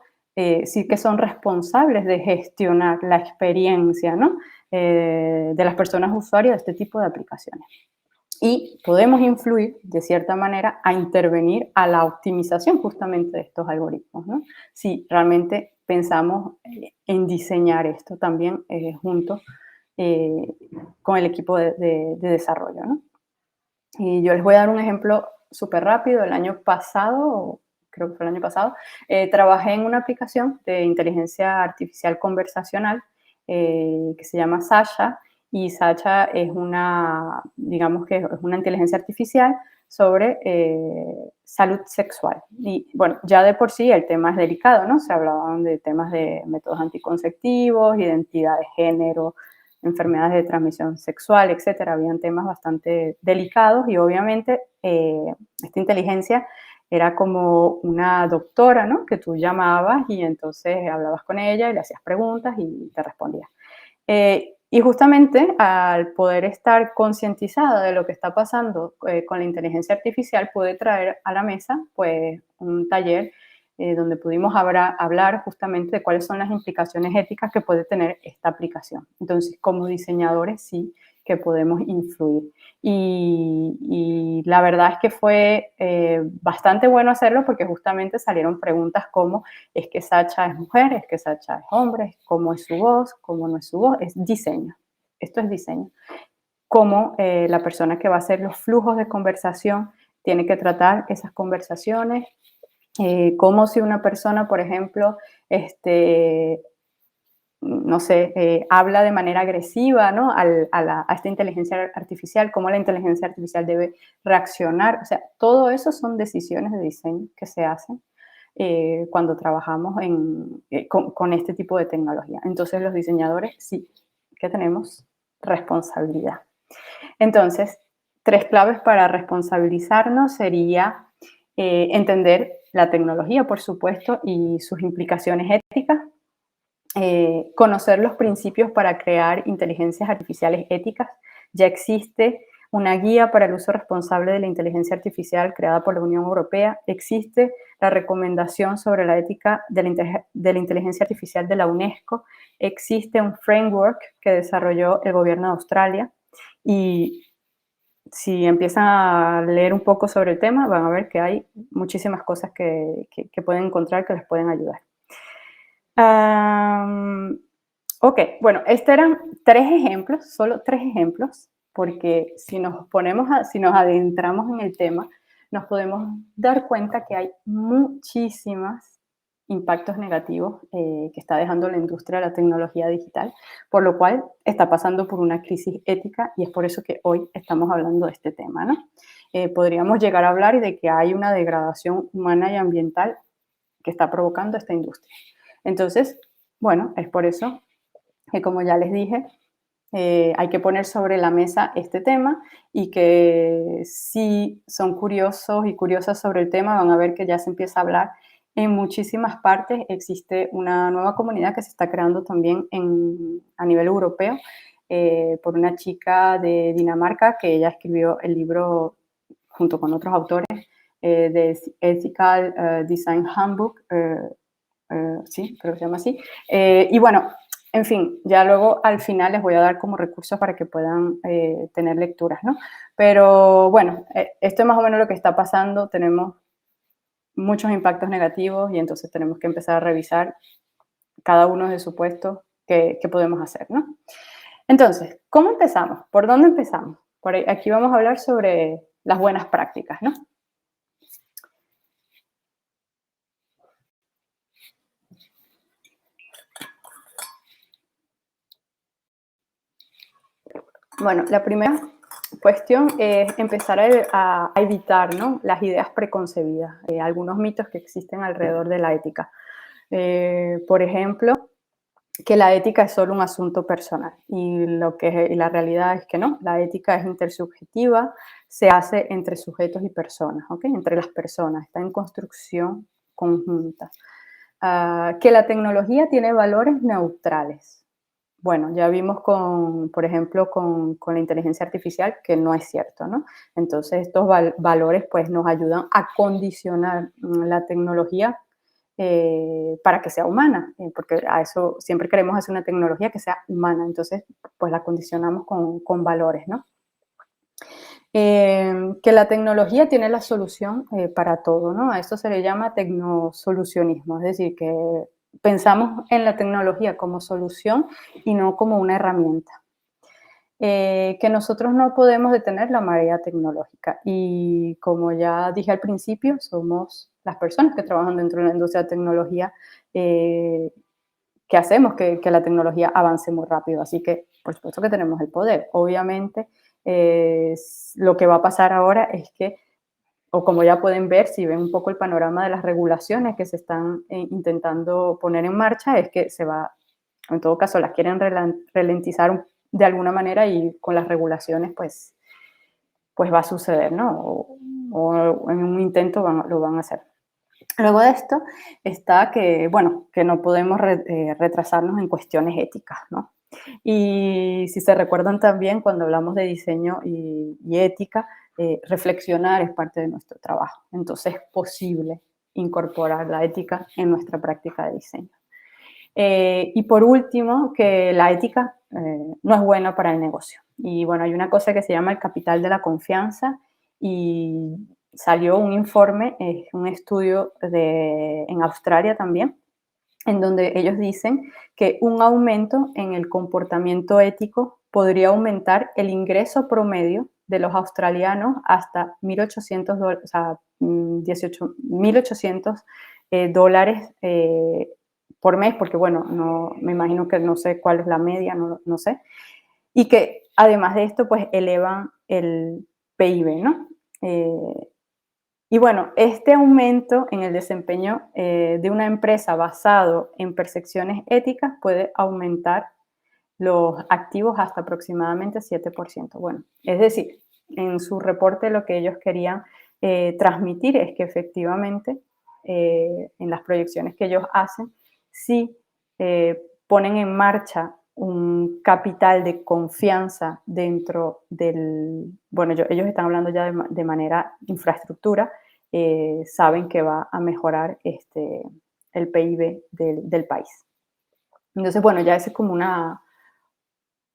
sí que son responsables de gestionar la experiencia, ¿no? De las personas usuarias de este tipo de aplicaciones. Y podemos influir, de cierta manera, a intervenir a la optimización justamente de estos algoritmos, ¿no? Si realmente pensamos en diseñar esto también junto con el equipo de desarrollo, ¿no? Y yo les voy a dar un ejemplo súper rápido. El año pasado, creo que fue el año pasado, trabajé en una aplicación de inteligencia artificial conversacional que se llama Sasha, y Sasha es digamos que es una inteligencia artificial sobre salud sexual. Y bueno, ya de por sí el tema es delicado, ¿no? Se hablaban de temas de métodos anticonceptivos, identidad de género, enfermedades de transmisión sexual, etcétera. Habían temas bastante delicados y obviamente esta inteligencia era como una doctora, ¿no? Que tú llamabas y entonces hablabas con ella y le hacías preguntas y te respondía. Y justamente al poder estar concientizada de lo que está pasando con la inteligencia artificial, pude traer a la mesa pues un taller donde pudimos hablar justamente de cuáles son las implicaciones éticas que puede tener esta aplicación. Entonces, como diseñadores sí que podemos influir. Y la verdad es que fue bastante bueno hacerlo porque justamente salieron preguntas como, ¿es que Sacha es mujer? ¿Es que Sacha es hombre? ¿Cómo es su voz? ¿Cómo no es su voz? Es diseño. Esto es diseño. Cómo la persona que va a hacer los flujos de conversación tiene que tratar esas conversaciones, como si una persona, por ejemplo, no sé, habla de manera agresiva, ¿no? A esta inteligencia artificial, cómo la inteligencia artificial debe reaccionar. O sea, todo eso son decisiones de diseño que se hacen cuando trabajamos con este tipo de tecnología. Entonces, los diseñadores sí que tenemos responsabilidad. Entonces, 3 claves para responsabilizarnos sería entender la tecnología, por supuesto, y sus implicaciones éticas, conocer los principios para crear inteligencias artificiales éticas. Ya existe una guía para el uso responsable de la inteligencia artificial creada por la Unión Europea. Existe la recomendación sobre la ética de la inteligencia artificial de la UNESCO. Existe un framework que desarrolló el gobierno de Australia. Y si empiezan a leer un poco sobre el tema, van a ver que hay muchísimas cosas que pueden encontrar que les pueden ayudar. Ok, bueno, estos eran 3 ejemplos, solo 3 ejemplos, porque si nos adentramos en el tema, nos podemos dar cuenta que hay muchísimos impactos negativos que está dejando la industria de la tecnología digital, por lo cual está pasando por una crisis ética y es por eso que hoy estamos hablando de este tema, ¿no? Podríamos llegar a hablar de que hay una degradación humana y ambiental que está provocando esta industria. Entonces, bueno, es por eso que, como ya les dije, hay que poner sobre la mesa este tema y que si son curiosos y curiosas sobre el tema, van a ver que ya se empieza a hablar en muchísimas partes. Existe una nueva comunidad que se está creando también a nivel europeo por una chica de Dinamarca que ella escribió el libro junto con otros autores de Ethical Design Handbook, sí, creo que se llama así. Y bueno, en fin, ya luego al final les voy a dar como recursos para que puedan tener lecturas, ¿no? Pero bueno, esto es más o menos lo que está pasando. Tenemos muchos impactos negativos y entonces tenemos que empezar a revisar cada uno de su puesto qué podemos hacer, ¿no? Entonces, ¿cómo empezamos? ¿Por dónde empezamos? Aquí vamos a hablar sobre las buenas prácticas, ¿no? Bueno, la primera cuestión es empezar a evitar, ¿no?, las ideas preconcebidas, algunos mitos que existen alrededor de la ética. Por ejemplo, que la ética es solo un asunto personal y la realidad es que no, la ética es intersubjetiva, se hace entre sujetos y personas, ¿ok? Entre las personas, está en construcción conjunta. Que la tecnología tiene valores neutrales. Bueno, ya vimos por ejemplo, con la inteligencia artificial que no es cierto, ¿no? Entonces, estos valores pues nos ayudan a condicionar la tecnología para que sea humana, porque a eso siempre queremos hacer una tecnología que sea humana, entonces pues la condicionamos con valores, ¿no? Que la tecnología tiene la solución para todo, ¿no? A esto se le llama tecnosolucionismo, es decir, que pensamos en la tecnología como solución y no como una herramienta. Que nosotros no podemos detener la marea tecnológica y como ya dije al principio, somos las personas que trabajan dentro de la industria de tecnología que hacemos que la tecnología avance muy rápido. Así que, por supuesto que tenemos el poder. Obviamente, lo que va a pasar ahora es que, o como ya pueden ver, si ven un poco el panorama de las regulaciones que se están intentando poner en marcha, es que se va, en todo caso, las quieren ralentizar de alguna manera y con las regulaciones, pues va a suceder, ¿no? O en un intento lo van a hacer. Luego de esto está que, bueno, que no podemos retrasarnos en cuestiones éticas, ¿no? Y si se recuerdan también, cuando hablamos de diseño y ética, reflexionar es parte de nuestro trabajo. Entonces es posible incorporar la ética en nuestra práctica de diseño. Y por último, que la ética no es buena para el negocio. Y bueno, hay una cosa que se llama el capital de la confianza y salió un informe, un estudio en Australia también, en donde ellos dicen que un aumento en el comportamiento ético podría aumentar el ingreso promedio de los australianos hasta $1.800, o sea, 1.800 dólares por mes, porque bueno, no, me imagino que no sé cuál es la media, no sé, y que además de esto, pues elevan el PIB, ¿no? Y bueno, este aumento en el desempeño de una empresa basado en percepciones éticas puede aumentar los activos hasta aproximadamente 7%. Bueno, es decir, en su reporte lo que ellos querían transmitir es que efectivamente en las proyecciones que ellos hacen, sí ponen en marcha un capital de confianza dentro bueno, ellos están hablando ya de manera infraestructura, saben que va a mejorar el PIB del país. Entonces, bueno, ya ese es como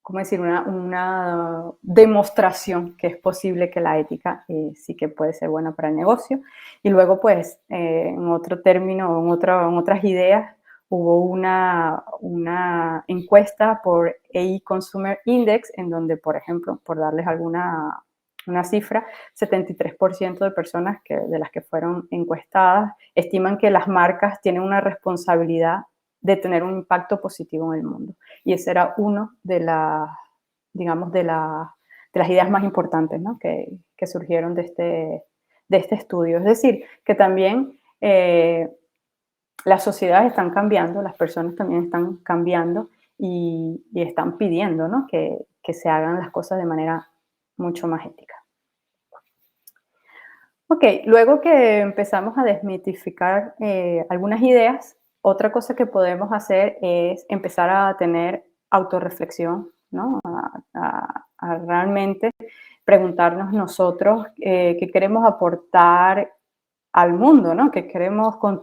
¿cómo decir? Una demostración que es posible que la ética sí que puede ser buena para el negocio. Y luego, pues, en otro término, en otras ideas, hubo una encuesta por AI Consumer Index, en donde, por ejemplo, por darles una cifra, 73% de personas de las que fueron encuestadas estiman que las marcas tienen una responsabilidad de tener un impacto positivo en el mundo. Y ese era uno digamos, de las ideas más importantes, ¿no?, que surgieron de este estudio. Es decir, que también las sociedades están cambiando, las personas también están cambiando y están pidiendo, ¿no?, que se hagan las cosas de manera mucho más ética. Ok, luego que empezamos a desmitificar algunas ideas, otra cosa que podemos hacer es empezar a tener autorreflexión, ¿no? A realmente preguntarnos nosotros qué queremos aportar al mundo, ¿no?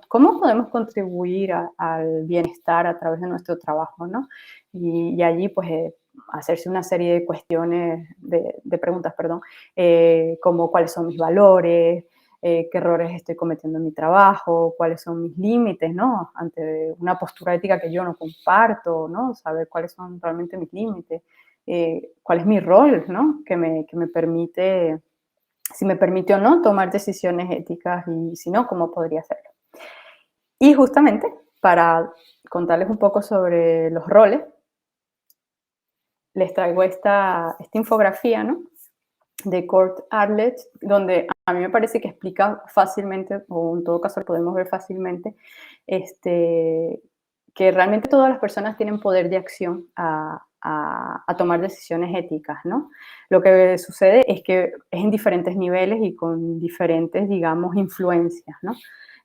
¿Cómo podemos contribuir al bienestar a través de nuestro trabajo, ¿no? Y allí, pues, hacerse una serie de cuestiones, de preguntas, perdón, como cuáles son mis valores, qué errores estoy cometiendo en mi trabajo, cuáles son mis límites, ¿no? Ante una postura ética que yo no comparto, ¿no? Saber cuáles son realmente mis límites, cuál es mi rol, ¿no? Que me permite, si me permite o no tomar decisiones éticas y si no, cómo podría hacerlo. Y justamente para contarles un poco sobre los roles, les traigo esta infografía, ¿no? De Kurt Arlett, donde a mí me parece que explica fácilmente, o en todo caso lo podemos ver fácilmente, que realmente todas las personas tienen poder de acción a tomar decisiones éticas, ¿no? Lo que sucede es que es en diferentes niveles y con diferentes, digamos, influencias, ¿no?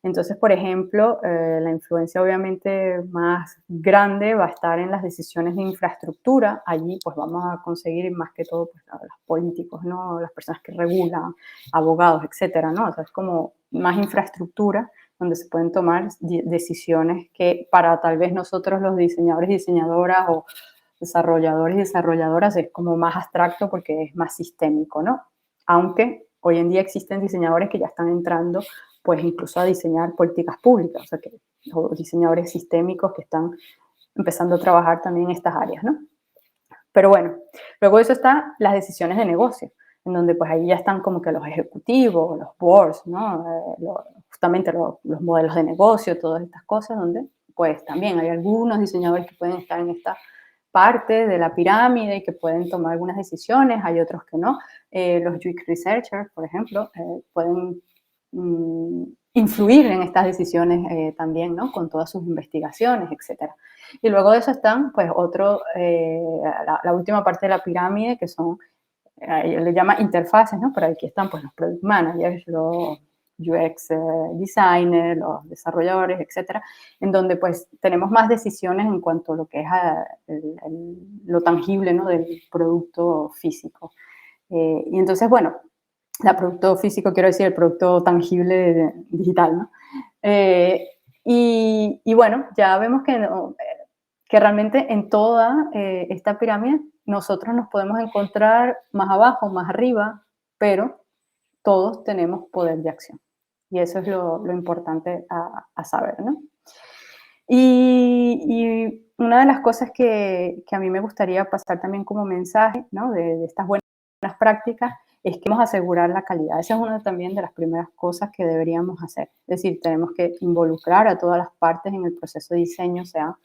Entonces, por ejemplo, la influencia obviamente más grande va a estar en las decisiones de infraestructura. Allí pues vamos a conseguir más que todo pues, a los políticos, ¿no? Las personas que regulan, abogados, etcétera, ¿no? O sea, es como más infraestructura donde se pueden tomar decisiones que para tal vez nosotros los diseñadores y diseñadoras o desarrolladores y desarrolladoras es como más abstracto porque es más sistémico, ¿no? Aunque hoy en día existen diseñadores que ya están entrando pues incluso a diseñar políticas públicas, o sea, que los diseñadores sistémicos que están empezando a trabajar también en estas áreas, ¿no? Pero bueno, luego de eso están las decisiones de negocio, en donde pues ahí ya están como que los ejecutivos, los boards, ¿no? Justamente los modelos de negocio, todas estas cosas, donde pues también hay algunos diseñadores que pueden estar en esta parte de la pirámide y que pueden tomar algunas decisiones, hay otros que no. Los UX researchers, por ejemplo, pueden influir en estas decisiones también, ¿no? Con todas sus investigaciones, etcétera. Y luego de eso están, pues, la última parte de la pirámide, que son, le llama interfaces, ¿no? Pero aquí están, pues, los product managers, los UX designers, los desarrolladores, etcétera, en donde, pues, tenemos más decisiones en cuanto a lo que es lo tangible, ¿no? Del producto físico. Y entonces, bueno, el producto físico, quiero decir, el producto tangible digital, ¿no? Y bueno, ya vemos que realmente en toda esta pirámide nosotros nos podemos encontrar más abajo, más arriba, pero todos tenemos poder de acción. Y eso es lo importante a saber, ¿no? Y una de las cosas que a mí me gustaría pasar también como mensaje, ¿no? De estas buenas prácticas es que vamos a asegurar la calidad. Esa es una también de las primeras cosas que deberíamos hacer. Es decir, tenemos que involucrar a todas las partes en el proceso de diseño, o sea,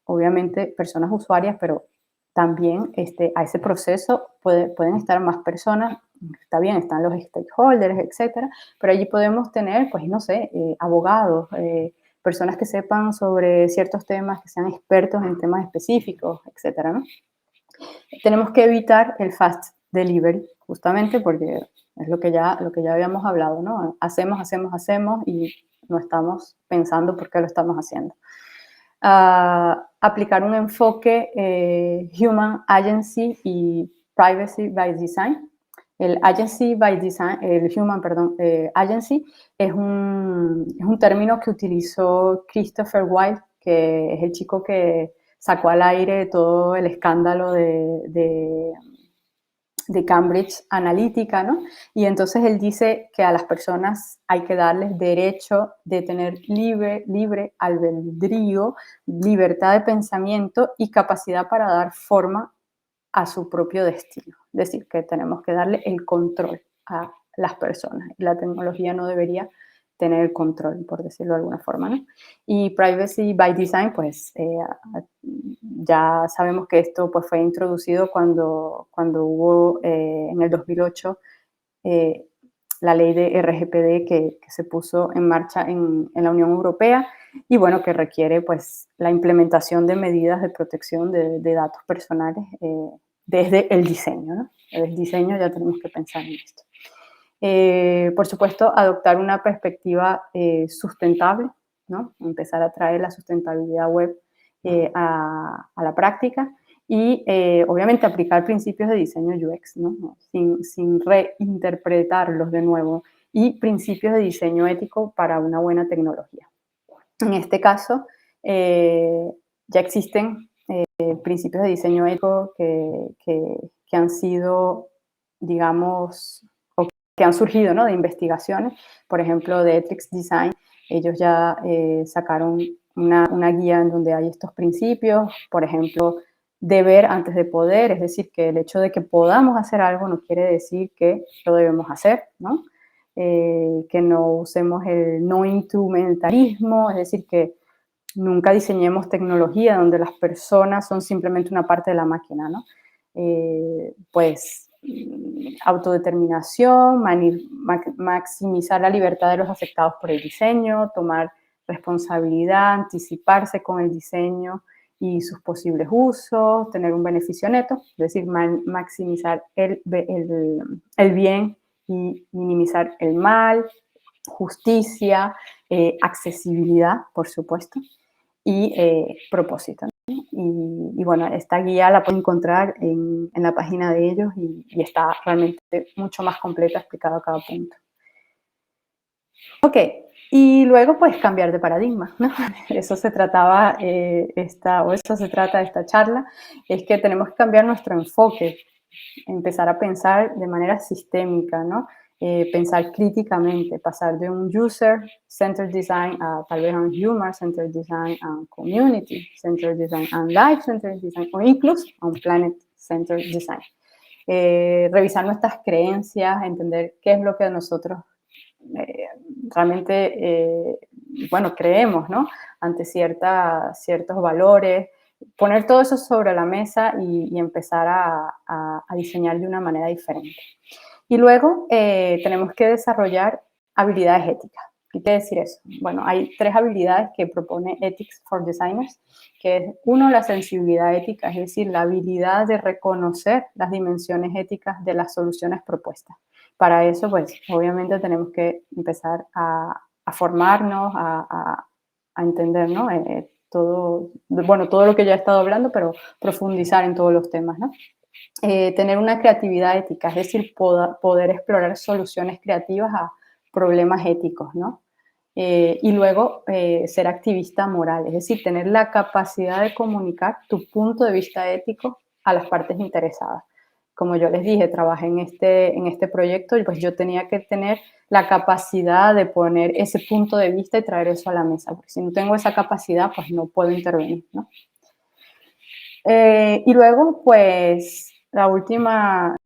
obviamente personas usuarias, pero también a ese proceso pueden estar más personas, está bien, están los stakeholders, etcétera, pero allí podemos tener, pues, no sé, abogados, personas que sepan sobre ciertos temas, que sean expertos en temas específicos, etcétera, ¿no? Tenemos que evitar el fast delivery, justamente porque es lo que ya habíamos hablado, ¿no? Hacemos y no estamos pensando por qué lo estamos haciendo. Aplicar un enfoque Human Agency y Privacy by Design. El Human Agency es un término que utilizó Christopher Wilde, que es el chico que sacó al aire todo el escándalo de Cambridge Analytica, ¿no? Y entonces él dice que a las personas hay que darles derecho de tener libre albedrío, libertad de pensamiento y capacidad para dar forma a su propio destino. Es decir, que tenemos que darle el control a las personas. La tecnología no debería tener el control, por decirlo de alguna forma, ¿no? Y Privacy by Design, pues ya sabemos que esto pues, fue introducido cuando hubo en el 2008 la ley de RGPD que se puso en marcha en la Unión Europea y bueno, que requiere pues la implementación de medidas de protección de datos personales desde el diseño, ¿no? Desde el diseño ya tenemos que pensar en esto. Por supuesto, adoptar una perspectiva sustentable, ¿no? Empezar a traer la sustentabilidad web a la práctica y obviamente aplicar principios de diseño UX, ¿no? Sin reinterpretarlos de nuevo y principios de diseño ético para una buena tecnología. En este caso, ya existen principios de diseño ético que han sido, digamos, que han surgido, ¿no? De investigaciones, por ejemplo, de Ethics Design, ellos ya sacaron una guía en donde hay estos principios, por ejemplo, deber antes de poder, es decir, que el hecho de que podamos hacer algo no quiere decir que lo debemos hacer, ¿no? Que no usemos el no instrumentalismo, es decir, que nunca diseñemos tecnología donde las personas son simplemente una parte de la máquina, ¿no? pues autodeterminación, maximizar la libertad de los afectados por el diseño, tomar responsabilidad, anticiparse con el diseño y sus posibles usos, tener un beneficio neto, es decir, maximizar el bien y minimizar el mal, justicia, accesibilidad, por supuesto, y propósito. Y bueno, esta guía la pueden encontrar en la página de ellos y está realmente mucho más completa explicado cada punto. Ok, y luego pues cambiar de paradigma, ¿no? Eso se trataba eso se trata esta charla, es que tenemos que cambiar nuestro enfoque, empezar a pensar de manera sistémica, ¿no? Pensar críticamente, pasar de un user-centered design a tal vez a un human-centered design, a un community-centered design, a un life-centered design o incluso a un planet-centered design. Revisar nuestras creencias, entender qué es lo que nosotros realmente, bueno, creemos, ¿no? Ante ciertos valores, poner todo eso sobre la mesa y empezar a diseñar de una manera diferente. Y luego tenemos que desarrollar habilidades éticas. ¿Qué quiere decir eso? Bueno, hay 3 habilidades que propone Ethics for Designers, que es, uno, la sensibilidad ética, es decir, la habilidad de reconocer las dimensiones éticas de las soluciones propuestas. Para eso, pues, obviamente tenemos que empezar a formarnos, a entender, ¿no? Todo lo que ya he estado hablando, pero profundizar en todos los temas, ¿no? Tener una creatividad ética, es decir, poder explorar soluciones creativas a problemas éticos, ¿no? Y luego ser activista moral, es decir, tener la capacidad de comunicar tu punto de vista ético a las partes interesadas. Como yo les dije, trabajé en este proyecto y pues yo tenía que tener la capacidad de poner ese punto de vista y traer eso a la mesa, porque si no tengo esa capacidad, pues no puedo intervenir, ¿no? Y luego, pues, la última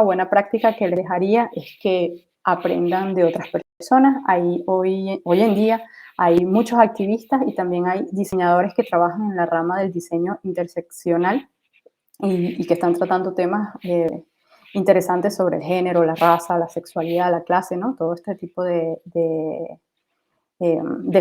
buena práctica que les dejaría es que aprendan de otras personas. Hoy en día hay muchos activistas y también hay diseñadores que trabajan en la rama del diseño interseccional y que están tratando temas interesantes sobre el género, la raza, la sexualidad, la clase, ¿no? Todo este tipo de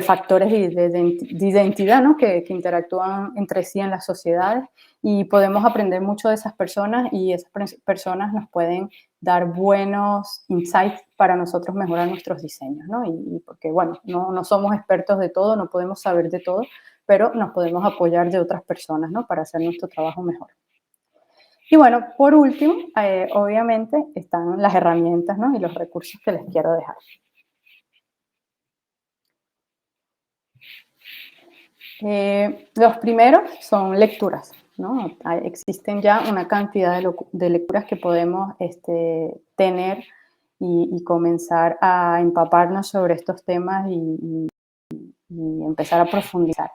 factores de identidad, ¿no? que interactúan entre sí en las sociedades y podemos aprender mucho de esas personas y esas personas nos pueden dar buenos insights para nosotros mejorar nuestros diseños, ¿no? Y porque, bueno, no somos expertos de todo, no podemos saber de todo, pero nos podemos apoyar de otras personas, ¿no? Para hacer nuestro trabajo mejor. Y bueno, por último, obviamente están las herramientas, ¿no? Y los recursos que les quiero dejar. Los primeros son lecturas, ¿no? Existen ya una cantidad de lecturas que podemos tener y comenzar a empaparnos sobre estos temas y empezar a profundizar.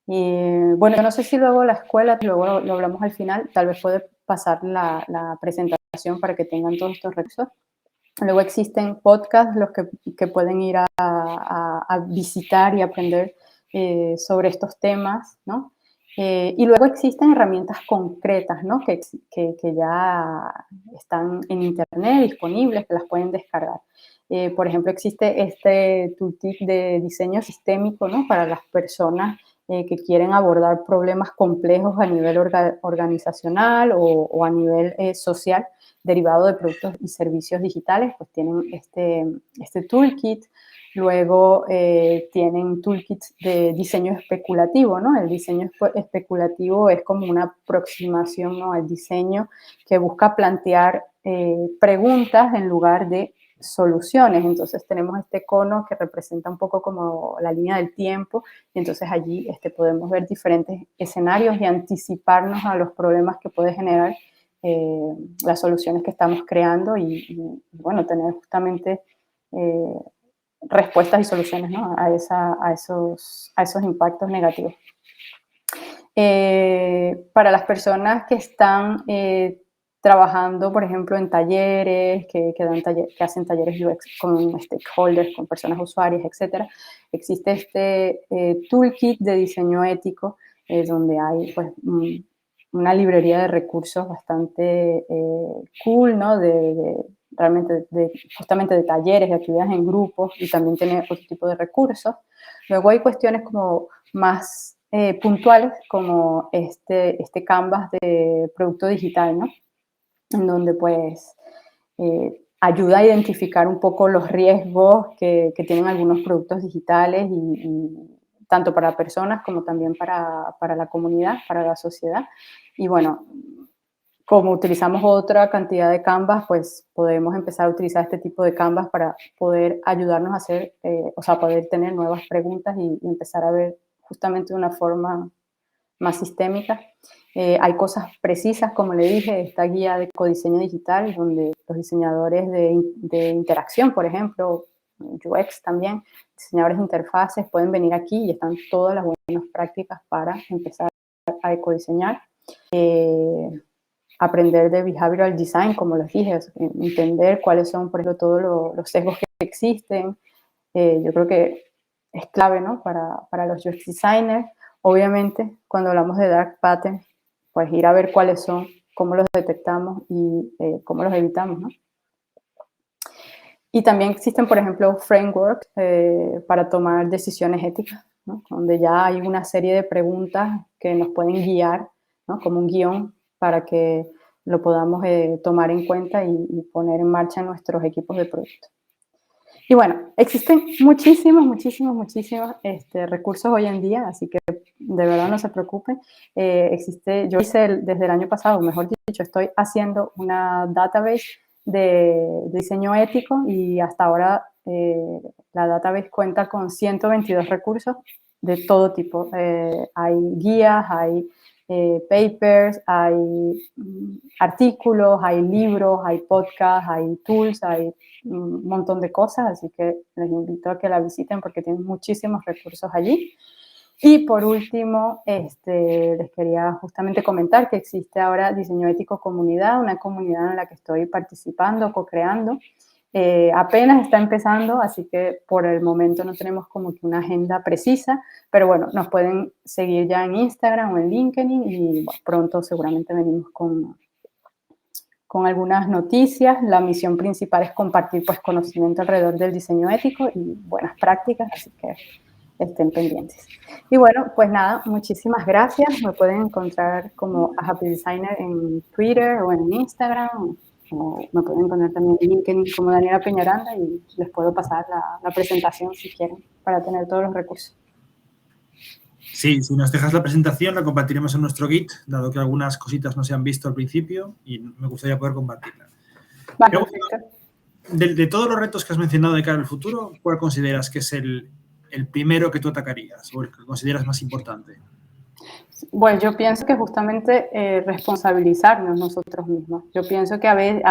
Bueno, no sé si luego la escuela, luego lo hablamos al final, tal vez puede pasar la presentación para que tengan todos estos recursos. Luego existen podcasts los que pueden ir a visitar y aprender sobre estos temas, ¿no? Y luego existen herramientas concretas, ¿no? Que ya están en internet disponibles, que las pueden descargar. Por ejemplo, existe este toolkit de diseño sistémico, ¿no? Para las personas que quieren abordar problemas complejos a nivel organizacional o a nivel social derivado de productos y servicios digitales, pues tienen este toolkit. Luego tienen toolkits de diseño especulativo, ¿no? El diseño especulativo es como una aproximación, ¿no? Al diseño que busca plantear preguntas en lugar de soluciones. Entonces tenemos este cono que representa un poco como la línea del tiempo y entonces allí podemos ver diferentes escenarios y anticiparnos a los problemas que puede generar las soluciones que estamos creando y bueno, tener justamente respuestas y soluciones, ¿no? a esos impactos negativos. Para las personas que están trabajando, por ejemplo, en talleres, que hacen talleres UX con stakeholders, con personas usuarias, etc., existe este toolkit de diseño ético donde hay pues, una librería de recursos bastante cool, ¿no? Realmente justamente de talleres, de actividades en grupos, y también tiene otro tipo de recursos. Luego hay cuestiones como más puntuales, como este canvas de producto digital, ¿no? En donde pues ayuda a identificar un poco los riesgos que tienen algunos productos digitales, y tanto para personas como también para la comunidad, para la sociedad. Y bueno, como utilizamos otra cantidad de Canvas, pues podemos empezar a utilizar este tipo de Canvas para poder ayudarnos a hacer, o sea, poder tener nuevas preguntas y empezar a ver justamente de una forma más sistémica. Hay cosas precisas, como le dije, esta guía de codiseño digital, donde los diseñadores de interacción, por ejemplo, UX también, diseñadores de interfaces, pueden venir aquí y están todas las buenas prácticas para empezar a ecodiseñar. Aprender de behavioral design, como les dije, entender cuáles son, por ejemplo, todos los sesgos que existen. Yo creo que es clave, ¿no? Para los UX designers. Obviamente, cuando hablamos de dark patterns, pues ir a ver cuáles son, cómo los detectamos y cómo los evitamos, ¿no? Y también existen, por ejemplo, frameworks para tomar decisiones éticas, ¿no? Donde ya hay una serie de preguntas que nos pueden guiar, ¿no? Como un guión para que lo podamos tomar en cuenta y poner en marcha en nuestros equipos de producto. Y bueno, existen muchísimos recursos hoy en día, así que de verdad no se preocupen. Yo hice desde el año pasado, mejor dicho, estoy haciendo una database de diseño ético, y hasta ahora la database cuenta con 122 recursos de todo tipo. Hay guías, hay papers, hay artículos, hay libros, hay podcasts, hay tools, hay un montón de cosas, así que les invito a que la visiten porque tienen muchísimos recursos allí. Y por último, les quería justamente comentar que existe ahora Diseño Ético Comunidad, una comunidad en la que estoy participando, co-creando. Apenas está empezando, así que por el momento no tenemos como que una agenda precisa, pero bueno, nos pueden seguir ya en Instagram o en LinkedIn, y bueno, pronto seguramente venimos con algunas noticias. La misión principal es compartir pues conocimiento alrededor del diseño ético y buenas prácticas, así que estén pendientes. Y bueno, pues nada, muchísimas gracias. Me pueden encontrar como a Happy Designer en Twitter o en Instagram, o me pueden encontrar también en LinkedIn como Daniela Peñaranda, y les puedo pasar la presentación si quieren para tener todos los recursos. Sí, si nos dejas la presentación la compartiremos en nuestro Git, dado que algunas cositas no se han visto al principio y me gustaría poder compartirla. Vale, perfecto. De todos los retos que has mencionado de cara al futuro, ¿cuál consideras que es el primero que tú atacarías o el que consideras más importante? Bueno, yo pienso que justamente responsabilizarnos nosotros mismos. Yo pienso que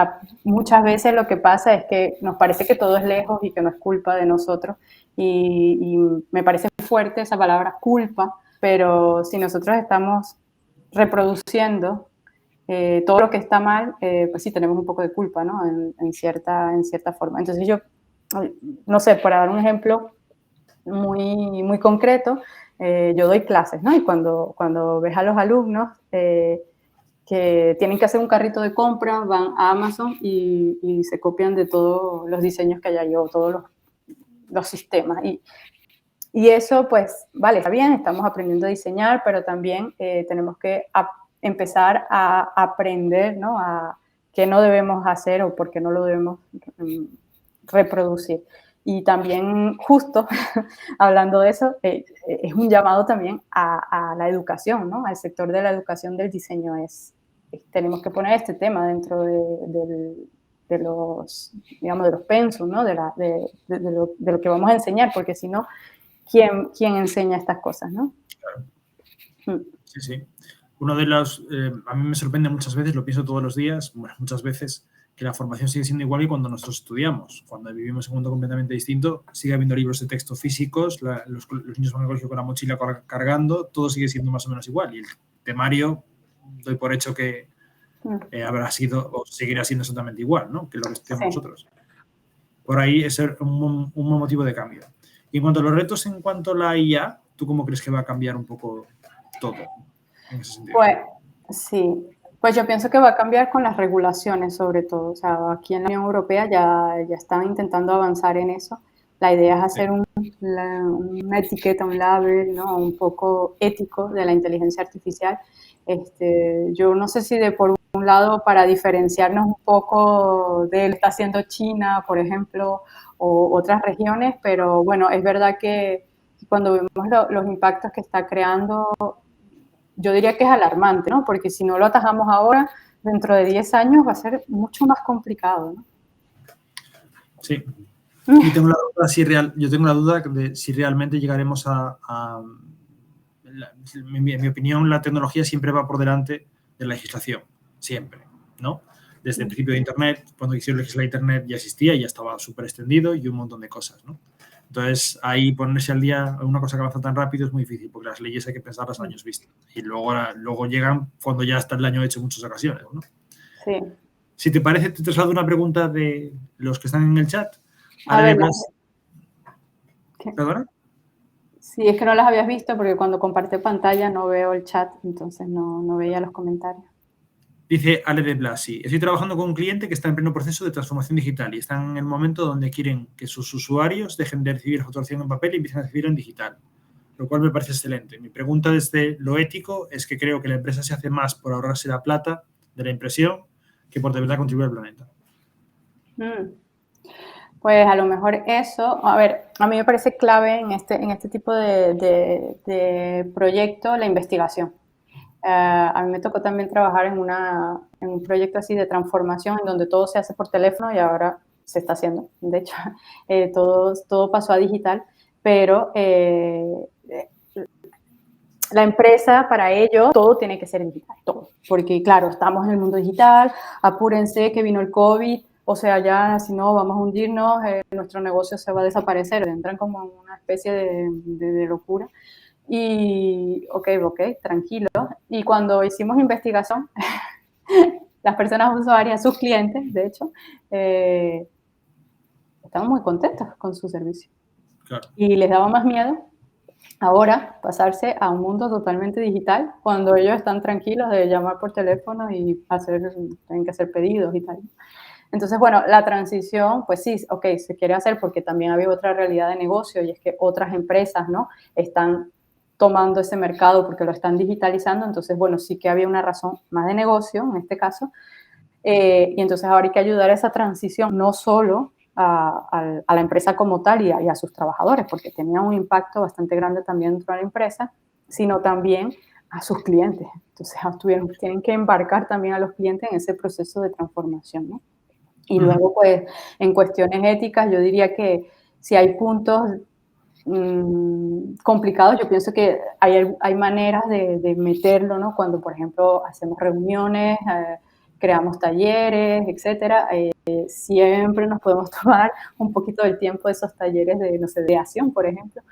muchas veces lo que pasa es que nos parece que todo es lejos y que no es culpa de nosotros. Y me parece fuerte esa palabra culpa, pero si nosotros estamos reproduciendo todo lo que está mal, pues sí tenemos un poco de culpa, ¿no? En cierta forma. Entonces yo, no sé, para dar un ejemplo muy, muy concreto, yo doy clases, ¿no? Y cuando ves a los alumnos que tienen que hacer un carrito de compra, van a Amazon y se copian de todos los diseños que haya yo, todos los sistemas. Y eso, pues, vale, está bien, estamos aprendiendo a diseñar, pero también tenemos que empezar a aprender, ¿no? A qué no debemos hacer o por qué no lo debemos reproducir. Y también, justo hablando de eso, es un llamado también a la educación, ¿no? Al sector de la educación del diseño. Tenemos que poner este tema dentro de los, digamos, de los pensum, ¿no? De lo que vamos a enseñar, porque si no, ¿quién enseña estas cosas, no? Claro. Sí, sí. Uno de los, a mí me sorprende muchas veces, lo pienso todos los días, bueno, muchas veces, que la formación sigue siendo igual que cuando nosotros estudiamos. Cuando vivimos en un mundo completamente distinto, sigue habiendo libros de texto físicos, los niños van al colegio con la mochila cargando, todo sigue siendo más o menos igual. Y el temario, doy por hecho que habrá sido o seguirá siendo exactamente igual, ¿no? Que lo que estudiamos nosotros. Por ahí es un motivo de cambio. Y en cuanto a los retos, en cuanto a la IA, ¿tú cómo crees que va a cambiar un poco todo en ese sentido? Pues Sí, pues yo pienso que va a cambiar con las regulaciones sobre todo. O sea, aquí en la Unión Europea ya están intentando avanzar en eso. La idea es Sí, hacer una etiqueta, un label, ¿no? Un poco ético de la inteligencia artificial. Yo no sé si de por un lado para diferenciarnos un poco de lo que está haciendo China, por ejemplo, o otras regiones, pero bueno, es verdad que cuando vemos los impactos que está creando, yo diría que es alarmante, ¿no? Porque si no lo atajamos ahora, dentro de 10 años va a ser mucho más complicado, ¿no? sí. Yo tengo la duda, yo tengo la duda de si realmente llegaremos en mi opinión, la tecnología siempre va por delante de la legislación, siempre, ¿no? Desde el principio de Internet, cuando quisieron legislar Internet ya existía, ya estaba súper extendido y un montón de cosas, ¿no? Entonces, ahí ponerse al día una cosa que avanza tan rápido es muy difícil, porque las leyes hay que pensarlas a años vista. Y luego llegan cuando ya está el daño hecho en muchas ocasiones, ¿no? Sí. Si te parece, te traslado una pregunta de los que están en el chat. A Ale de ver, Blas, ¿qué? ¿perdona? Sí, es que no las habías visto porque cuando comparte pantalla no veo el chat, entonces no veía los comentarios. Dice Ale de Blasi, estoy trabajando con un cliente que está en pleno proceso de transformación digital y están en el momento donde quieren que sus usuarios dejen de recibir fotografía en papel y empiecen a recibir en digital, lo cual me parece excelente. Mi pregunta desde lo ético es que creo que la empresa se hace más por ahorrarse la plata de la impresión que por de verdad contribuir al planeta. Pues a lo mejor eso, a ver, a mí me parece clave en este tipo de proyecto la investigación. A mí me tocó también trabajar en un proyecto así de transformación en donde todo se hace por teléfono y ahora se está haciendo. De hecho, todo pasó a digital, pero la empresa, para ello, todo tiene que ser digital, todo. Porque, claro, estamos en el mundo digital, apúrense que vino el COVID, o sea, ya si no vamos a hundirnos, nuestro negocio se va a desaparecer, entran como en una especie de locura. Y, ok, tranquilo. Y cuando hicimos investigación, las personas usuarias, sus clientes, de hecho, estaban muy contentos con su servicio. Claro. Y les daba más miedo ahora pasarse a un mundo totalmente digital cuando ellos están tranquilos de llamar por teléfono y tienen que hacer pedidos y tal. Entonces, bueno, la transición, pues sí, ok, se quiere hacer porque también había otra realidad de negocio y es que otras empresas, ¿no? Están tomando ese mercado porque lo están digitalizando, entonces, bueno, sí que había una razón más de negocio en este caso, y entonces ahora hay que ayudar a esa transición, no solo a la empresa como tal y a sus trabajadores, porque tenía un impacto bastante grande también dentro de la empresa, sino también a sus clientes. Entonces tienen que embarcar también a los clientes en ese proceso de transformación, ¿no? Y luego, pues, en cuestiones éticas, yo diría que si hay puntos complicados, yo pienso que hay maneras de meterlo, ¿no? Cuando, por ejemplo, hacemos reuniones, creamos talleres, etcétera, siempre nos podemos tomar un poquito del tiempo de esos talleres de, no sé, de acción, por ejemplo,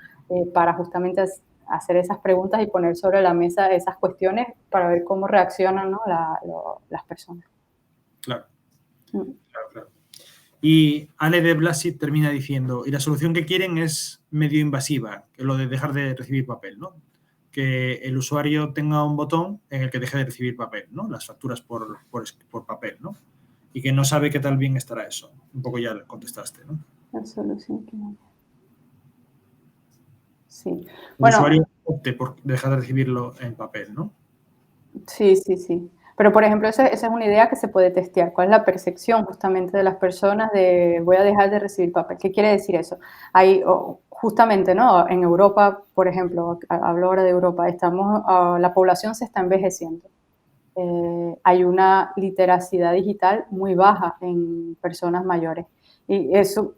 para justamente hacer esas preguntas y poner sobre la mesa esas cuestiones para ver cómo reaccionan, ¿no? Las personas. Claro, Mm. claro, claro. Y Ale de Blasi termina diciendo, y la solución que quieren es medio invasiva, que lo de dejar de recibir papel, ¿no? Que el usuario tenga un botón en el que deje de recibir papel, ¿no? Las facturas por papel, ¿no? Y que no sabe qué tal bien estará eso. Un poco ya le contestaste, ¿no? La solución que sí. El Bueno, usuario opte por dejar de recibirlo en papel, ¿no? sí. Pero, por ejemplo, esa es una idea que se puede testear. ¿Cuál es la percepción justamente de las personas de voy a dejar de recibir papel? ¿Qué quiere decir eso? Hay, justamente, ¿no? En Europa, por ejemplo, hablo ahora de Europa, la población se está envejeciendo. Hay una literacidad digital muy baja en personas mayores. Y eso,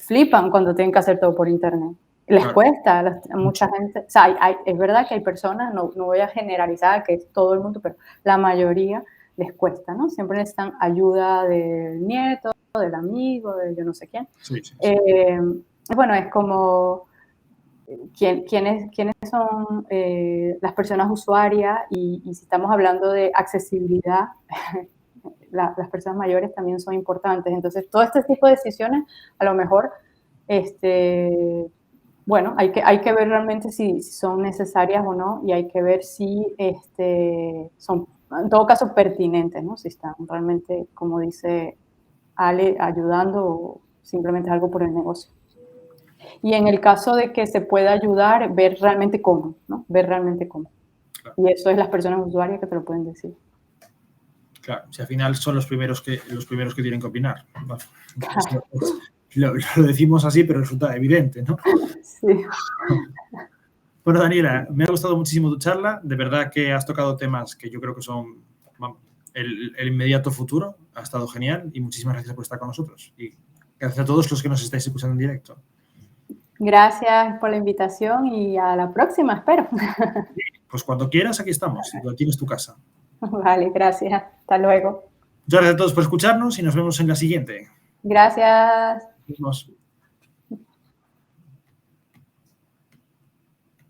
flipan cuando tienen que hacer todo por internet. Les Claro. cuesta a mucha gente. O sea, es verdad que hay personas, no voy a generalizar que es todo el mundo, pero la mayoría les cuesta, ¿no? Siempre necesitan ayuda del nieto, del amigo, de yo no sé quién. Sí, sí, sí. Eh, bueno, es como quiénes son las personas usuarias y si estamos hablando de accesibilidad, las personas mayores también son importantes. Entonces, todo este tipo de decisiones, a lo mejor, bueno, hay que ver realmente si son necesarias o no y hay que ver si son en todo caso, pertinentes, ¿no? Si están realmente, como dice Ale, ayudando o simplemente algo por el negocio. Y en el caso de que se pueda ayudar, ver realmente cómo, ¿no? Ver realmente cómo. Claro. Y eso es las personas usuarias que te lo pueden decir. Claro, si al final son los primeros que tienen que opinar. Bueno, claro. Lo decimos así, pero resulta evidente, ¿no? Sí. Bueno, Daniela, me ha gustado muchísimo tu charla. De verdad que has tocado temas que yo creo que son el inmediato futuro. Ha estado genial y muchísimas gracias por estar con nosotros. Y gracias a todos los que nos estáis escuchando en directo. Gracias por la invitación y a la próxima, espero. Pues cuando quieras, aquí estamos. Aquí es tu casa. Vale, gracias. Hasta luego. Muchas gracias a todos por escucharnos y nos vemos en la siguiente. Gracias. Nos vemos.